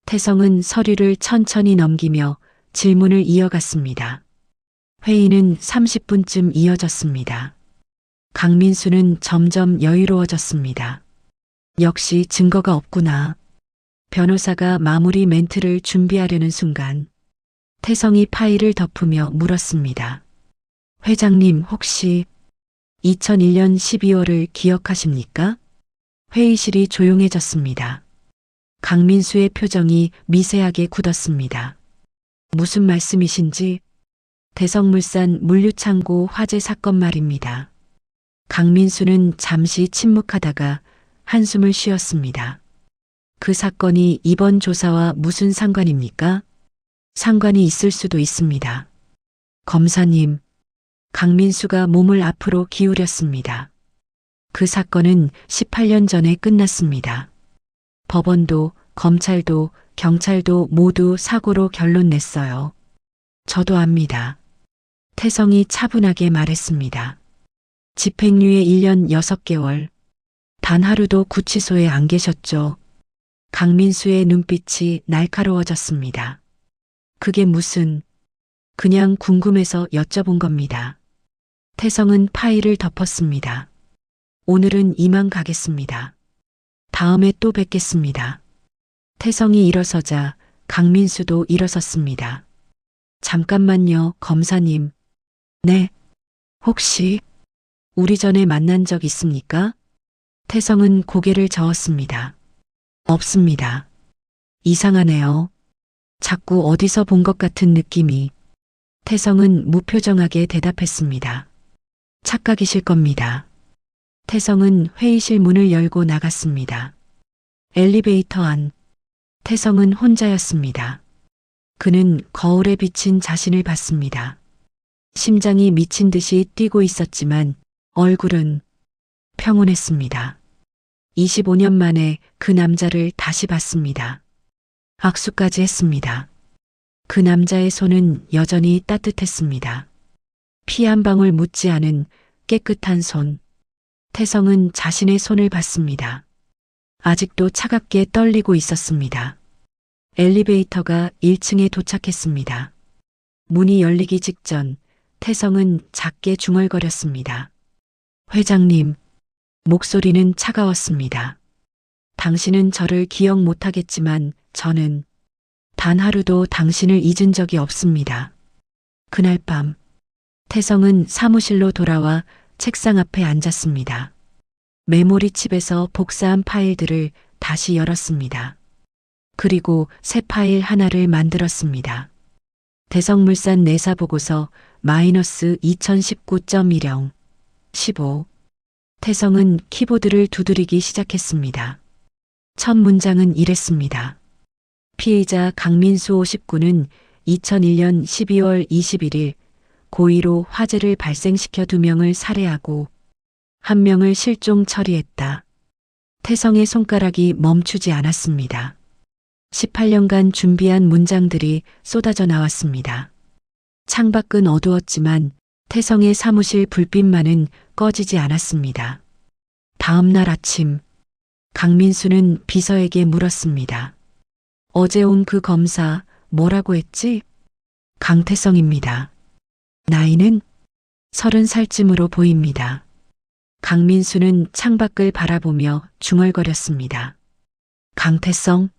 태성은 서류를 천천히 넘기며 질문을 이어갔습니다. 회의는 30분쯤 이어졌습니다. 강민수는 점점 여유로워졌습니다. 역시 증거가 없구나. 변호사가 마무리 멘트를 준비하려는 순간 태성이 파일을 덮으며 물었습니다. 회장님 혹시 2001년 12월을 기억하십니까? 회의실이 조용해졌습니다. 강민수의 표정이 미세하게 굳었습니다. 무슨 말씀이신지? 대성물산 물류창고 화재 사건 말입니다. 강민수는 잠시 침묵하다가 한숨을 쉬었습니다. 그 사건이 이번 조사와 무슨 상관입니까? 상관이 있을 수도 있습니다. 검사님, 강민수가 몸을 앞으로 기울였습니다. 그 사건은 18년 전에 끝났습니다. 법원도 검찰도 경찰도 모두 사고로 결론 냈어요. 저도 압니다. 태성이 차분하게 말했습니다. 집행유예 1년 6개월. 단 하루도 구치소에 안 계셨죠. 강민수의 눈빛이 날카로워졌습니다. 그게 무슨... 그냥 궁금해서 여쭤본 겁니다. 태성은 파일을 덮었습니다. 오늘은 이만 가겠습니다. 다음에 또 뵙겠습니다. 태성이 일어서자 강민수도 일어섰습니다. 잠깐만요, 검사님. 네. 혹시 우리 전에 만난 적 있습니까? 태성은 고개를 저었습니다. 없습니다. 이상하네요. 자꾸 어디서 본 것 같은 느낌이. 태성은 무표정하게 대답했습니다. 착각이실 겁니다. 태성은 회의실 문을 열고 나갔습니다. 엘리베이터 안. 태성은 혼자였습니다. 그는 거울에 비친 자신을 봤습니다. 심장이 미친 듯이 뛰고 있었지만 얼굴은 평온했습니다. 25년 만에 그 남자를 다시 봤습니다. 악수까지 했습니다. 그 남자의 손은 여전히 따뜻했습니다. 피 한 방울 묻지 않은 깨끗한 손. 태성은 자신의 손을 봤습니다. 아직도 차갑게 떨리고 있었습니다. 엘리베이터가 1층에 도착했습니다. 문이 열리기 직전 태성은 작게 중얼거렸습니다. 회장님, 목소리는 차가웠습니다. 당신은 저를 기억 못하겠지만 저는 단 하루도 당신을 잊은 적이 없습니다. 그날 밤, 태성은 사무실로 돌아와 책상 앞에 앉았습니다. 메모리칩에서 복사한 파일들을 다시 열었습니다. 그리고 새 파일 하나를 만들었습니다. 대성물산 내사 보고서 마이너스 2019.10 15. 태성은 키보드를 두드리기 시작했습니다. 첫 문장은 이랬습니다. 피의자 강민수 59는 2001년 12월 21일 고의로 화재를 발생시켜 2명을 살해하고 1명을 실종 처리했다. 태성의 손가락이 멈추지 않았습니다. 18년간 준비한 문장들이 쏟아져 나왔습니다. 창밖은 어두웠지만 태성의 사무실 불빛만은 꺼지지 않았습니다. 다음 날 아침, 강민수는 비서에게 물었습니다. 어제 온 그 검사 뭐라고 했지? 강태성입니다. 나이는 30살쯤으로 보입니다. 강민수는 창밖을 바라보며 중얼거렸습니다. 강태성?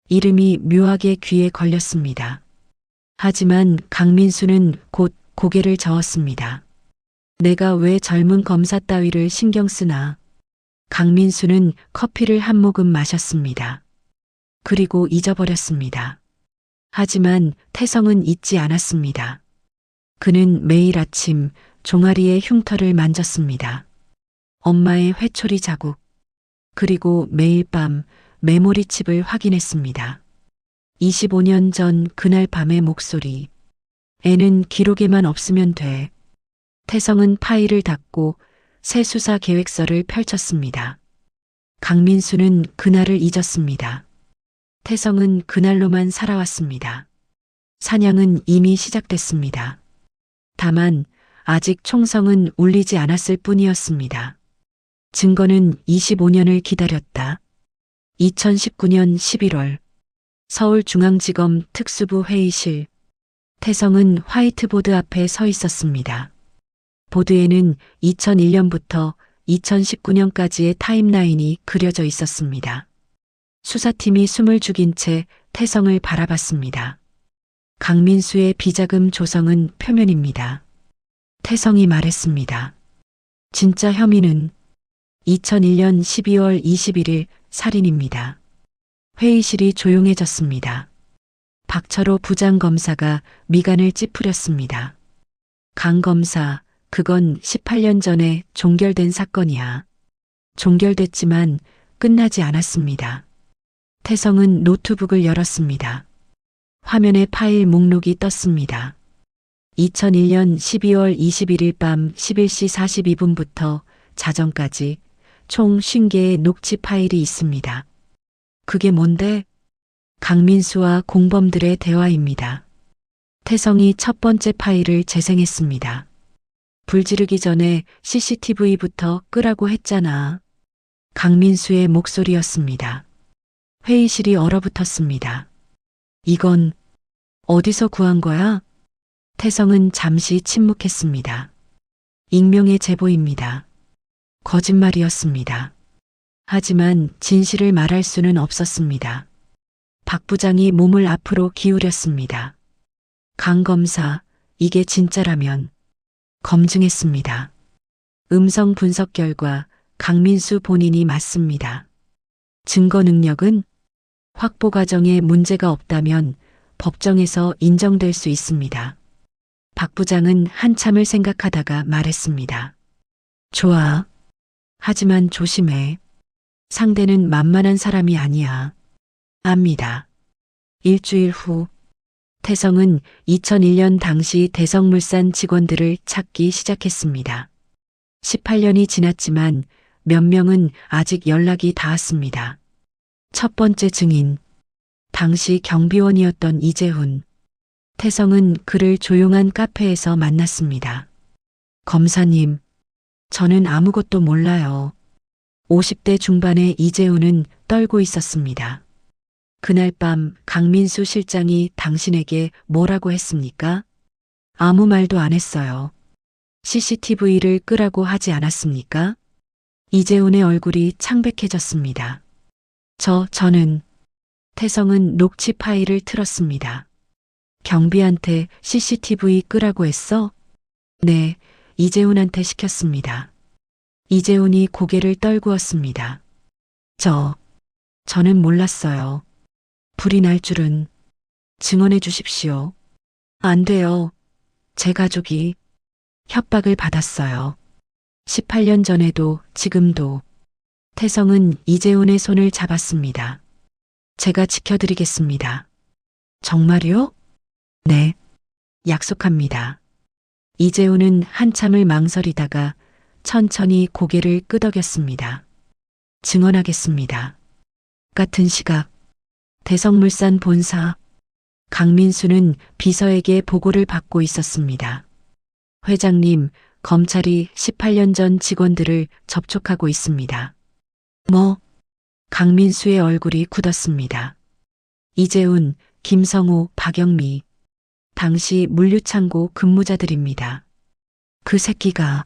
이름이 묘하게 귀에 걸렸습니다. 하지만 강민수는 곧 고개를 저었습니다. 내가 왜 젊은 검사 따위를 신경 쓰나? 강민수는 커피를 한 모금 마셨습니다. 그리고 잊어버렸습니다. 하지만 태성은 잊지 않았습니다. 그는 매일 아침 종아리의 흉터를 만졌습니다. 엄마의 회초리 자국, 그리고 매일 밤 메모리칩을 확인했습니다. 25년 전 그날 밤의 목소리. 애는 기록에만 없으면 돼. 태성은 파일을 닫고 새 수사 계획서를 펼쳤습니다. 강민수는 그날을 잊었습니다. 태성은 그날로만 살아왔습니다. 사냥은 이미 시작됐습니다. 다만 아직 총성은 울리지 않았을 뿐이었습니다. 증거는 25년을 기다렸다. 2019년 11월 서울중앙지검 특수부 회의실. 태성은 화이트보드 앞에 서 있었습니다. 보드에는 2001년부터 2019년까지의 타임라인이 그려져 있었습니다. 수사팀이 숨을 죽인 채 태성을 바라봤습니다. 강민수의 비자금 조성은 표면입니다. 태성이 말했습니다. 진짜 혐의는 2001년 12월 21일 살인입니다. 회의실이 조용해졌습니다. 박철호 부장검사가 미간을 찌푸렸습니다. 강 검사, 그건 18년 전에 종결된 사건이야. 종결됐지만 끝나지 않았습니다. 태성은 노트북을 열었습니다. 화면에 파일 목록이 떴습니다. 2001년 12월 21일 밤 11시 42분부터 자정까지 총 50개의 녹취 파일이 있습니다. 그게 뭔데? 강민수와 공범들의 대화입니다. 태성이 첫 번째 파일을 재생했습니다. 불 지르기 전에 CCTV부터 끄라고 했잖아. 강민수의 목소리였습니다. 회의실이 얼어붙었습니다. 이건 어디서 구한 거야? 태성은 잠시 침묵했습니다. 익명의 제보입니다. 거짓말이었습니다. 하지만 진실을 말할 수는 없었습니다. 박 부장이 몸을 앞으로 기울였습니다. 강 검사, 이게 진짜라면 검증했습니다. 음성 분석 결과 강민수 본인이 맞습니다. 증거 능력은 확보 과정에 문제가 없다면 법정에서 인정될 수 있습니다. 박 부장은 한참을 생각하다가 말했습니다. 좋아. 하지만 조심해. 상대는 만만한 사람이 아니야. 압니다. 일주일 후 태성은 2001년 당시 대성물산 직원들을 찾기 시작했습니다. 18년이 지났지만 몇 명은 아직 연락이 닿았습니다. 첫 번째 증인, 당시 경비원이었던 이재훈. 태성은 그를 조용한 카페에서 만났습니다. 검사님, 저는 아무것도 몰라요. 50대 중반의 이재훈은 떨고 있었습니다. 그날 밤 강민수 실장이 당신에게 뭐라고 했습니까? 아무 말도 안 했어요. CCTV를 끄라고 하지 않았습니까? 이재훈의 얼굴이 창백해졌습니다. 저는 태성은 녹취 파일을 틀었습니다. 경비한테 CCTV 끄라고 했어? 네, 이재훈한테 시켰습니다. 이재훈이 고개를 떨구었습니다. 저는 몰랐어요. 불이 날 줄은. 증언해 주십시오. 안 돼요. 제 가족이 협박을 받았어요. 18년 전에도 지금도. 태성은 이재훈의 손을 잡았습니다. 제가 지켜드리겠습니다. 정말요? 네. 약속합니다. 이재훈은 한참을 망설이다가 천천히 고개를 끄덕였습니다. 증언하겠습니다. 같은 시각 대성물산 본사 강민수는 비서에게 보고를 받고 있었습니다. 회장님, 검찰이 18년 전 직원들을 접촉하고 있습니다. 뭐? 강민수의 얼굴이 굳었습니다. 이재훈, 김성호, 박영미. 당시 물류창고 근무자들입니다. 그 새끼가.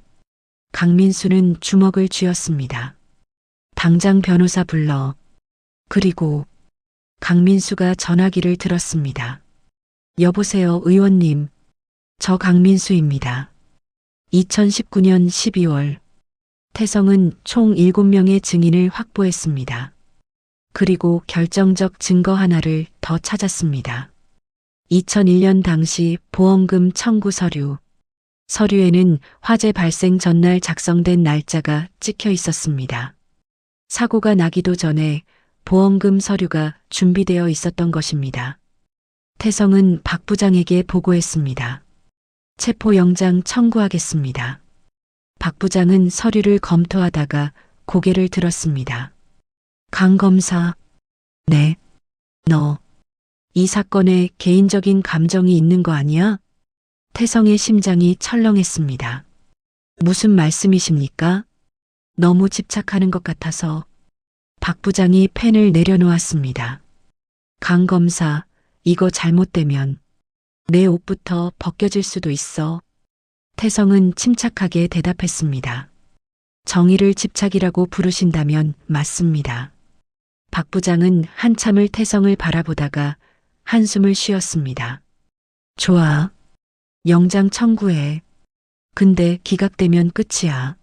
강민수는 주먹을 쥐었습니다. 당장 변호사 불러. 그리고 강민수가 전화기를 들었습니다. 여보세요, 의원님. 저 강민수입니다. 2019년 12월 태성은 총 7명의 증인을 확보했습니다. 그리고 결정적 증거 하나를 더 찾았습니다. 2001년 당시 보험금 청구 서류. 서류에는 화재 발생 전날 작성된 날짜가 찍혀 있었습니다. 사고가 나기도 전에 보험금 서류가 준비되어 있었던 것입니다. 태성은 박 부장에게 보고했습니다. 체포영장 청구하겠습니다. 박 부장은 서류를 검토하다가 고개를 들었습니다. 강 검사. 네. 너. 이 사건에 개인적인 감정이 있는 거 아니야? 태성의 심장이 철렁했습니다. 무슨 말씀이십니까? 너무 집착하는 것 같아서. 박 부장이 펜을 내려놓았습니다. 강 검사, 이거 잘못되면 내 옷부터 벗겨질 수도 있어. 태성은 침착하게 대답했습니다. 정의를 집착이라고 부르신다면 맞습니다. 박 부장은 한참을 태성을 바라보다가 한숨을 쉬었습니다. 좋아. 영장 청구해. 근데 기각되면 끝이야.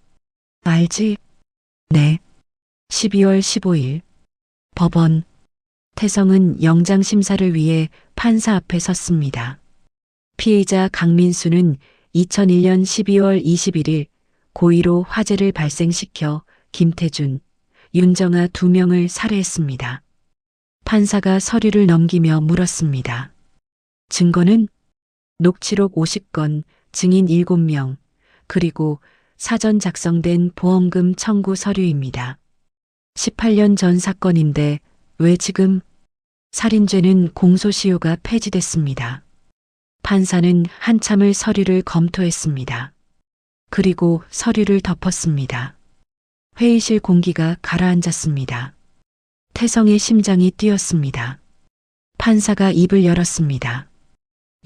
알지? 네. 12월 15일 법원. 태성은 영장 심사를 위해 판사 앞에 섰습니다. 피의자 강민수는 2001년 12월 21일 고의로 화재를 발생시켜 김태준, 윤정아 2명을 살해했습니다. 판사가 서류를 넘기며 물었습니다. 증거는? 녹취록 50건, 증인 7명, 그리고 사전 작성된 보험금 청구 서류입니다. 18년 전 사건인데 왜 지금? 살인죄는 공소시효가 폐지됐습니다. 판사는 한참을 서류를 검토했습니다. 그리고 서류를 덮었습니다. 회의실 공기가 가라앉았습니다. 태성의 심장이 뛰었습니다. 판사가 입을 열었습니다.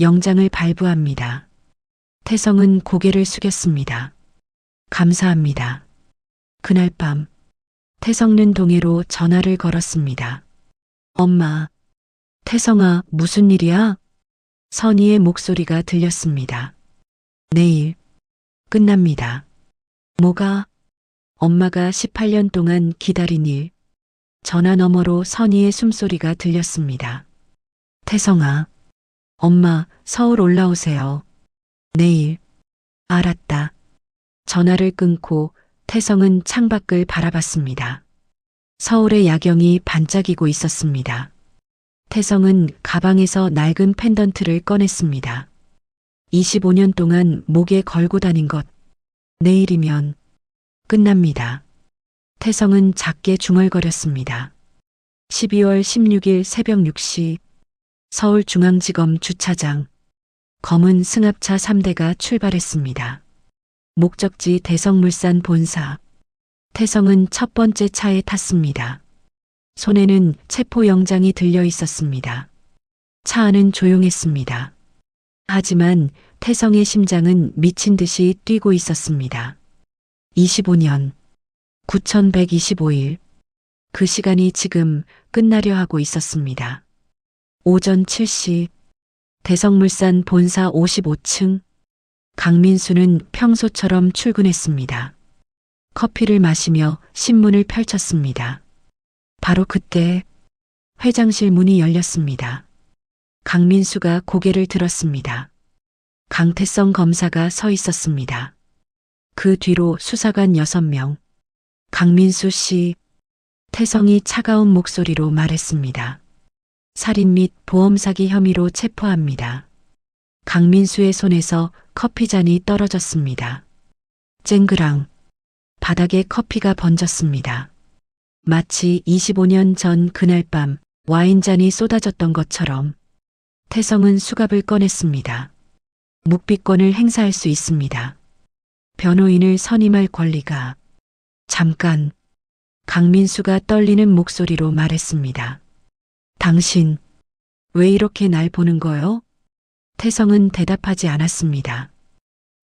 영장을 발부합니다. 태성은 고개를 숙였습니다. 감사합니다. 그날 밤 태성는 동해로 전화를 걸었습니다. 엄마. 태성아, 무슨 일이야? 선희의 목소리가 들렸습니다. 내일 끝납니다. 뭐가? 엄마가 18년 동안 기다린 일. 전화 너머로 선희의 숨소리가 들렸습니다. 태성아. 엄마, 서울 올라오세요. 내일. 알았다. 전화를 끊고 태성은 창밖을 바라봤습니다. 서울의 야경이 반짝이고 있었습니다. 태성은 가방에서 낡은 펜던트를 꺼냈습니다. 25년 동안 목에 걸고 다닌 것. 내일이면 끝납니다. 태성은 작게 중얼거렸습니다. 12월 16일 새벽 6시 서울중앙지검 주차장. 검은 승합차 3대가 출발했습니다. 목적지 대성물산 본사. 태성은 첫 번째 차에 탔습니다. 손에는 체포영장이 들려 있었습니다. 차 안은 조용했습니다. 하지만 태성의 심장은 미친 듯이 뛰고 있었습니다. 25년 9125일. 그 시간이 지금 끝나려 하고 있었습니다. 오전 7시 대성물산 본사 55층. 강민수는 평소처럼 출근했습니다. 커피를 마시며 신문을 펼쳤습니다. 바로 그때 회장실 문이 열렸습니다. 강민수가 고개를 들었습니다. 강태성 검사가 서 있었습니다. 그 뒤로 수사관 6명. 강민수 씨. 태성이 차가운 목소리로 말했습니다. 살인 및 보험 사기 혐의로 체포합니다. 강민수의 손에서 커피잔이 떨어졌습니다. 쨍그랑. 바닥에 커피가 번졌습니다. 마치 25년 전 그날 밤 와인잔이 쏟아졌던 것처럼 태성은 수갑을 꺼냈습니다. 묵비권을 행사할 수 있습니다. 변호인을 선임할 권리가. 잠깐. 강민수가 떨리는 목소리로 말했습니다. 당신, 왜 이렇게 날 보는 거요? 태성은 대답하지 않았습니다.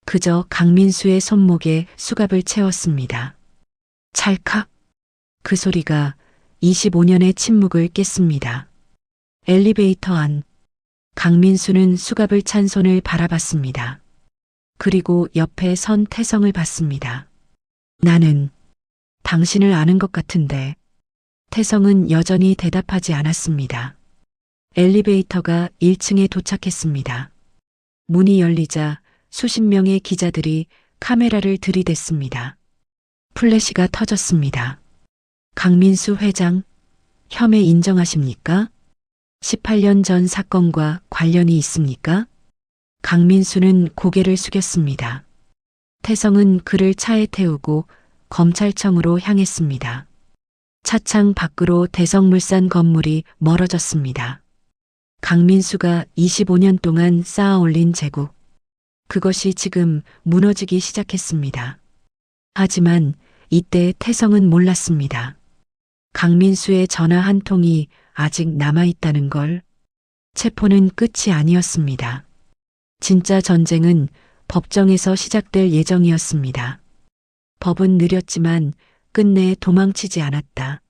그저 강민수의 손목에 수갑을 채웠습니다. 찰칵. 그 소리가 25년의 침묵을 깼습니다. 엘리베이터 안. 강민수는 수갑을 찬 손을 바라봤습니다. 그리고 옆에 선 태성을 봤습니다. 나는 당신을 아는 것 같은데. 태성은 여전히 대답하지 않았습니다. 엘리베이터가 1층에 도착했습니다. 문이 열리자 수십 명의 기자들이 카메라를 들이댔습니다. 플래시가 터졌습니다. 강민수 회장, 혐의 인정하십니까? 18년 전 사건과 관련이 있습니까? 강민수는 고개를 숙였습니다. 태성은 그를 차에 태우고 검찰청으로 향했습니다. 차창 밖으로 대성물산 건물이 멀어졌습니다. 강민수가 25년 동안 쌓아 올린 제국. 그것이 지금 무너지기 시작했습니다. 하지만 이때 태성은 몰랐습니다. 강민수의 전화 한 통이 아직 남아있다는 걸. 체포는 끝이 아니었습니다. 진짜 전쟁은 법정에서 시작될 예정이었습니다. 법은 느렸지만 끝내 도망치지 않았다.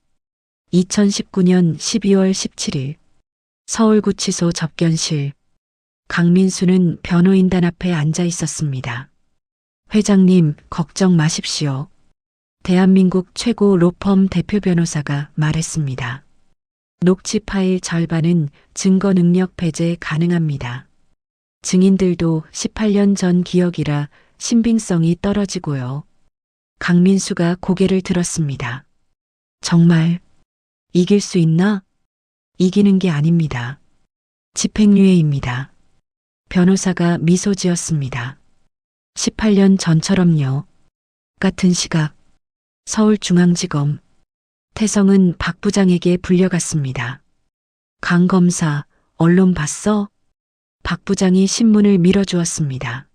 2019년 12월 17일 서울구치소 접견실. 강민수는 변호인단 앞에 앉아 있었습니다. 회장님, 걱정 마십시오. 대한민국 최고 로펌 대표 변호사가 말했습니다. 녹취 파일 절반은 증거 능력 배제 가능합니다. 증인들도 18년 전 기억이라 신빙성이 떨어지고요. 강민수가 고개를 들었습니다. 정말 이길 수 있나? 이기는 게 아닙니다. 집행유예입니다. 변호사가 미소 지었습니다. 18년 전처럼요. 같은 시각 서울중앙지검. 태성은 박 부장에게 불려갔습니다. 강 검사, 언론 봤어? 박 부장이 신문을 밀어주었습니다.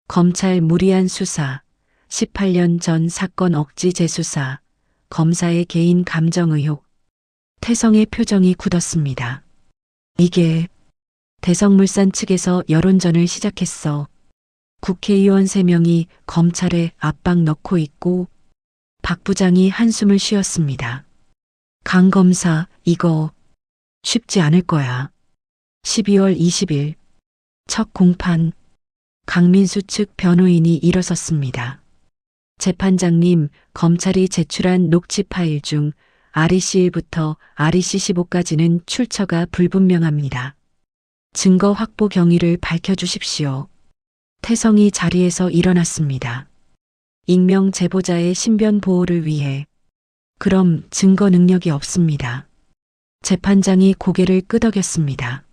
검찰 무리한 수사, 18년 전 사건 억지 재수사, 검사의 개인 감정 의혹. 태성의 표정이 굳었습니다. 이게 대성물산 측에서 여론전을 시작했어. 국회의원 3명이 검찰에 압박 넣고 있고. 박 부장이 한숨을 쉬었습니다. 강 검사, 이거 쉽지 않을 거야. 12월 20일 첫 공판. 강민수 측 변호인이 일어섰습니다. 재판장님, 검찰이 제출한 녹취 파일 중 REC1부터 REC15까지는 출처가 불분명합니다. 증거 확보 경위를 밝혀주십시오. 태성이 자리에서 일어났습니다. 익명 제보자의 신변 보호를 위해. 그럼 증거 능력이 없습니다. 재판장이 고개를 끄덕였습니다.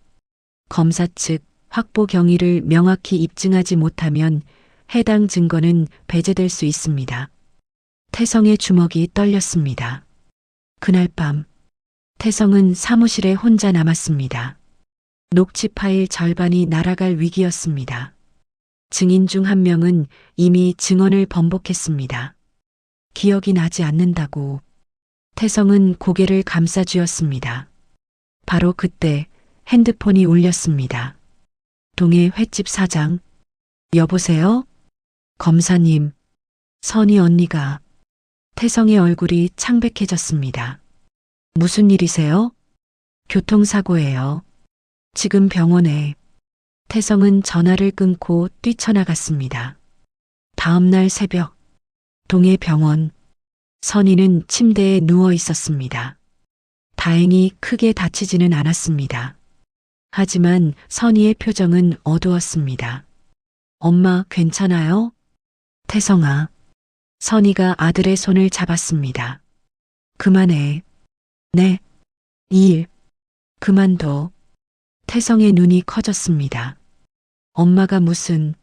검사 측 확보 경위를 명확히 입증하지 못하면 해당 증거는 배제될 수 있습니다. 태성의 주먹이 떨렸습니다. 그날 밤 태성은 사무실에 혼자 남았습니다. 녹취 파일 절반이 날아갈 위기였습니다. 증인 중 한 명은 이미 증언을 번복했습니다. 기억이 나지 않는다고. 태성은 고개를 감싸쥐었습니다. 바로 그때 핸드폰이 울렸습니다. 동해 횟집 사장. 여보세요? 검사님. 선희 언니가. 태성의 얼굴이 창백해졌습니다. 무슨 일이세요? 교통사고예요. 지금 병원에. 태성은 전화를 끊고 뛰쳐나갔습니다. 다음 날 새벽, 동해 병원. 선희는 침대에 누워 있었습니다. 다행히 크게 다치지는 않았습니다. 하지만 선희의 표정은 어두웠습니다. 엄마 괜찮아요? 태성아. 선희가 아들의 손을 잡았습니다. 그만해. 네. 이 일. 그만둬. 태성의 눈이 커졌습니다. 엄마가 무슨.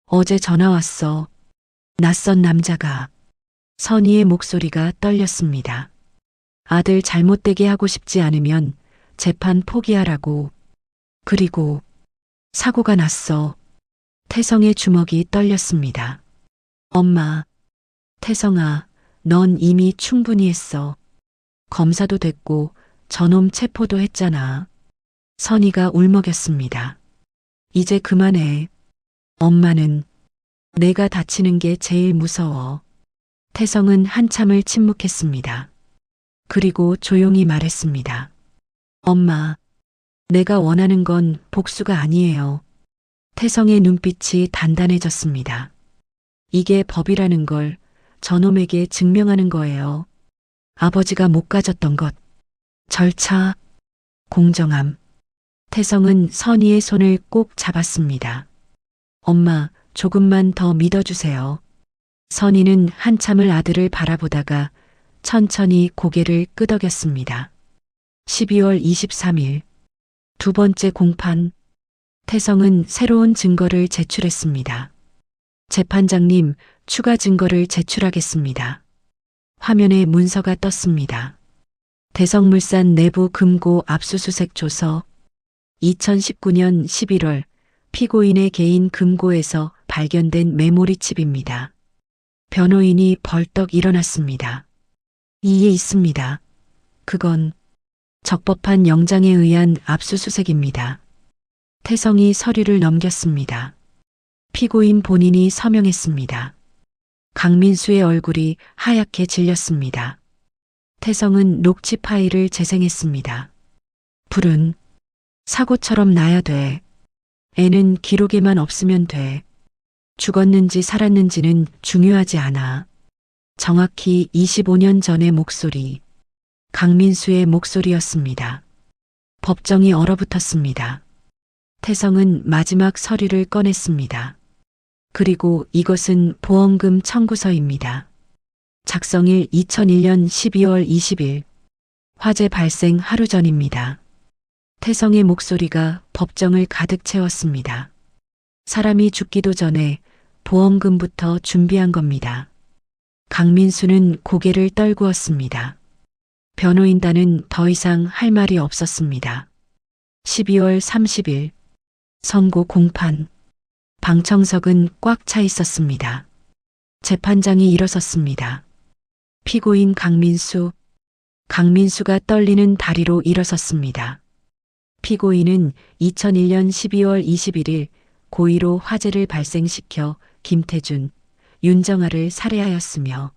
어제 전화 왔어. 낯선 남자가. 선희의 목소리가 떨렸습니다. 아들 잘못되게 하고 싶지 않으면 재판 포기하라고. 그리고 사고가 났어. 태성의 주먹이 떨렸습니다. 엄마. 태성아, 넌 이미 충분히 했어. 검사도 됐고 저놈 체포도 했잖아. 선희가 울먹였습니다. 이제 그만해. 엄마는. 내가 다치는 게 제일 무서워. 태성은 한참을 침묵했습니다. 그리고 조용히 말했습니다. 엄마, 내가 원하는 건 복수가 아니에요. 태성의 눈빛이 단단해졌습니다. 이게 법이라는 걸 저놈에게 증명하는 거예요. 아버지가 못 가졌던 것. 절차, 공정함. 태성은 선희의 손을 꼭 잡았습니다. 엄마, 조금만 더 믿어주세요. 선희는 한참을 아들을 바라보다가 천천히 고개를 끄덕였습니다. 12월 23일. 두 번째 공판. 태성은 새로운 증거를 제출했습니다. 재판장님, 추가 증거를 제출하겠습니다. 화면에 문서가 떴습니다. 대성물산 내부 금고 압수수색 조서. 2019년 11월 피고인의 개인 금고에서 발견된 메모리 칩입니다. 변호인이 벌떡 일어났습니다. 이에 있습니다. 그건 적법한 영장에 의한 압수수색입니다. 태성이 서류를 넘겼습니다. 피고인 본인이 서명했습니다. 강민수의 얼굴이 하얗게 질렸습니다. 태성은 녹취 파일을 재생했습니다. 불은 사고처럼 나야 돼. 애는 기록에만 없으면 돼. 죽었는지 살았는지는 중요하지 않아. 정확히 25년 전의 목소리. 강민수의 목소리였습니다. 법정이 얼어붙었습니다. 태성은 마지막 서류를 꺼냈습니다. 그리고 이것은 보험금 청구서입니다. 작성일 2001년 12월 20일. 화재 발생 하루 전입니다. 태성의 목소리가 법정을 가득 채웠습니다. 사람이 죽기도 전에 보험금부터 준비한 겁니다. 강민수는 고개를 떨구었습니다. 변호인단은 더 이상 할 말이 없었습니다. 12월 30일. 선고 공판. 방청석은 꽉 차 있었습니다. 재판장이 일어섰습니다. 피고인 강민수. 강민수가 떨리는 다리로 일어섰습니다. 피고인은 2001년 12월 21일 고의로 화재를 발생시켜 김태준, 윤정아를 살해하였으며.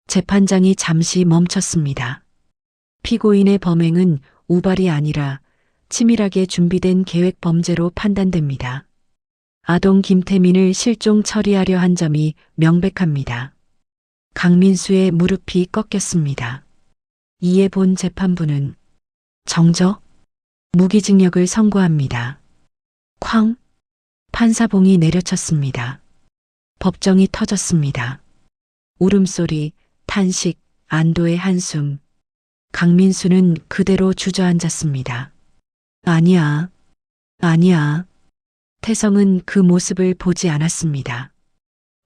재판장이 잠시 멈췄습니다. 피고인의 범행은 우발이 아니라 치밀하게 준비된 계획 범죄로 판단됩니다. 아동 김태민을 실종 처리하려 한 점이 명백합니다. 강민수의 무릎이 꺾였습니다. 이에 본 재판부는 정적, 무기징역을 선고합니다. 쾅! 판사봉이 내려쳤습니다. 법정이 터졌습니다. 울음소리, 탄식, 안도의 한숨. 강민수는 그대로 주저앉았습니다. 아니야. 아니야. 태성은 그 모습을 보지 않았습니다.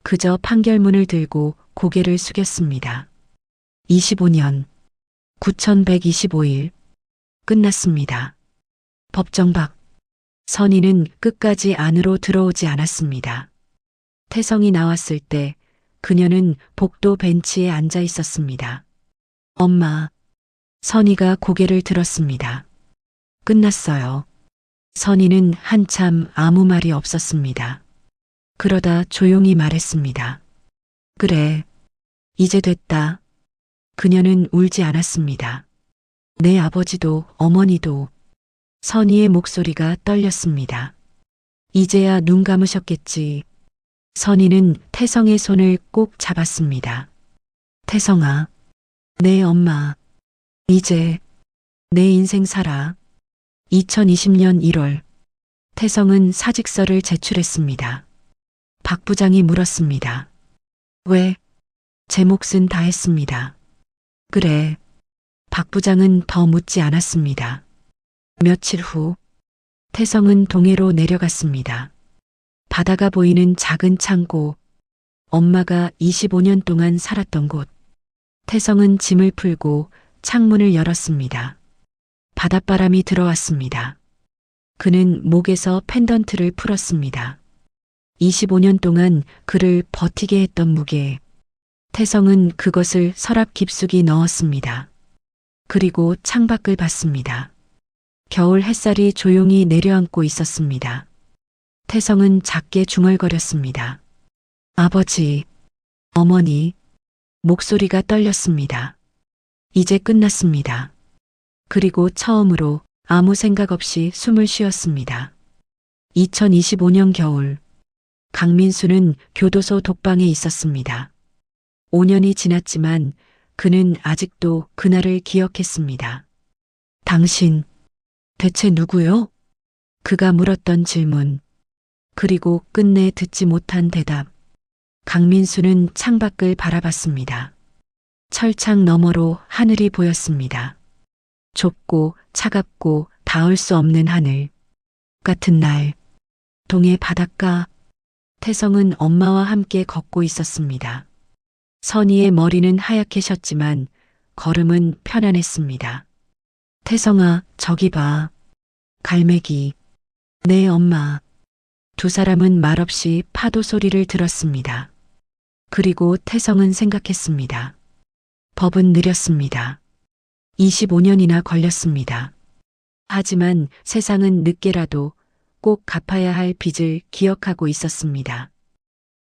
그저 판결문을 들고 고개를 숙였습니다. 25년 9125일 끝났습니다. 법정 밖. 선희는 끝까지 안으로 들어오지 않았습니다. 태성이 나왔을 때 그녀는 복도 벤치에 앉아 있었습니다. 엄마. 선희가 고개를 들었습니다. 끝났어요. 선희는 한참 아무 말이 없었습니다. 그러다 조용히 말했습니다. 그래. 이제 됐다. 그녀는 울지 않았습니다. 내 아버지도 어머니도. 선희의 목소리가 떨렸습니다. 이제야 눈 감으셨겠지. 선희는 태성의 손을 꼭 잡았습니다. 태성아. 내 엄마. 이제 내 인생 살아. 2020년 1월 태성은 사직서를 제출했습니다. 박 부장이 물었습니다. 왜? 제 몫은 다 했습니다. 그래. 박 부장은 더 묻지 않았습니다. 며칠 후 태성은 동해로 내려갔습니다. 바다가 보이는 작은 창고, 엄마가 25년 동안 살았던 곳. 태성은 짐을 풀고 창문을 열었습니다. 바닷바람이 들어왔습니다. 그는 목에서 펜던트를 풀었습니다. 25년 동안 그를 버티게 했던 무게. 태성은 그것을 서랍 깊숙이 넣었습니다. 그리고 창밖을 봤습니다. 겨울 햇살이 조용히 내려앉고 있었습니다. 태성은 작게 중얼거렸습니다. 아버지, 어머니, 목소리가 떨렸습니다. 이제 끝났습니다. 그리고 처음으로 아무 생각 없이 숨을 쉬었습니다. 2025년 겨울, 강민수는 교도소 독방에 있었습니다. 5년이 지났지만 그는 아직도 그날을 기억했습니다. 당신, 대체 누구요? 그가 물었던 질문. 그리고 끝내 듣지 못한 대답. 강민수는 창밖을 바라봤습니다. 철창 너머로 하늘이 보였습니다. 좁고 차갑고 닿을 수 없는 하늘. 같은 날, 동해 바닷가. 태성은 엄마와 함께 걷고 있었습니다. 선희의 머리는 하얗게 셨지만 걸음은 편안했습니다. 태성아, 저기 봐. 갈매기. 네, 엄마. 두 사람은 말없이 파도 소리를 들었습니다. 그리고 태성은 생각했습니다. 법은 느렸습니다. 25년이나 걸렸습니다. 하지만 세상은 늦게라도 꼭 갚아야 할 빚을 기억하고 있었습니다.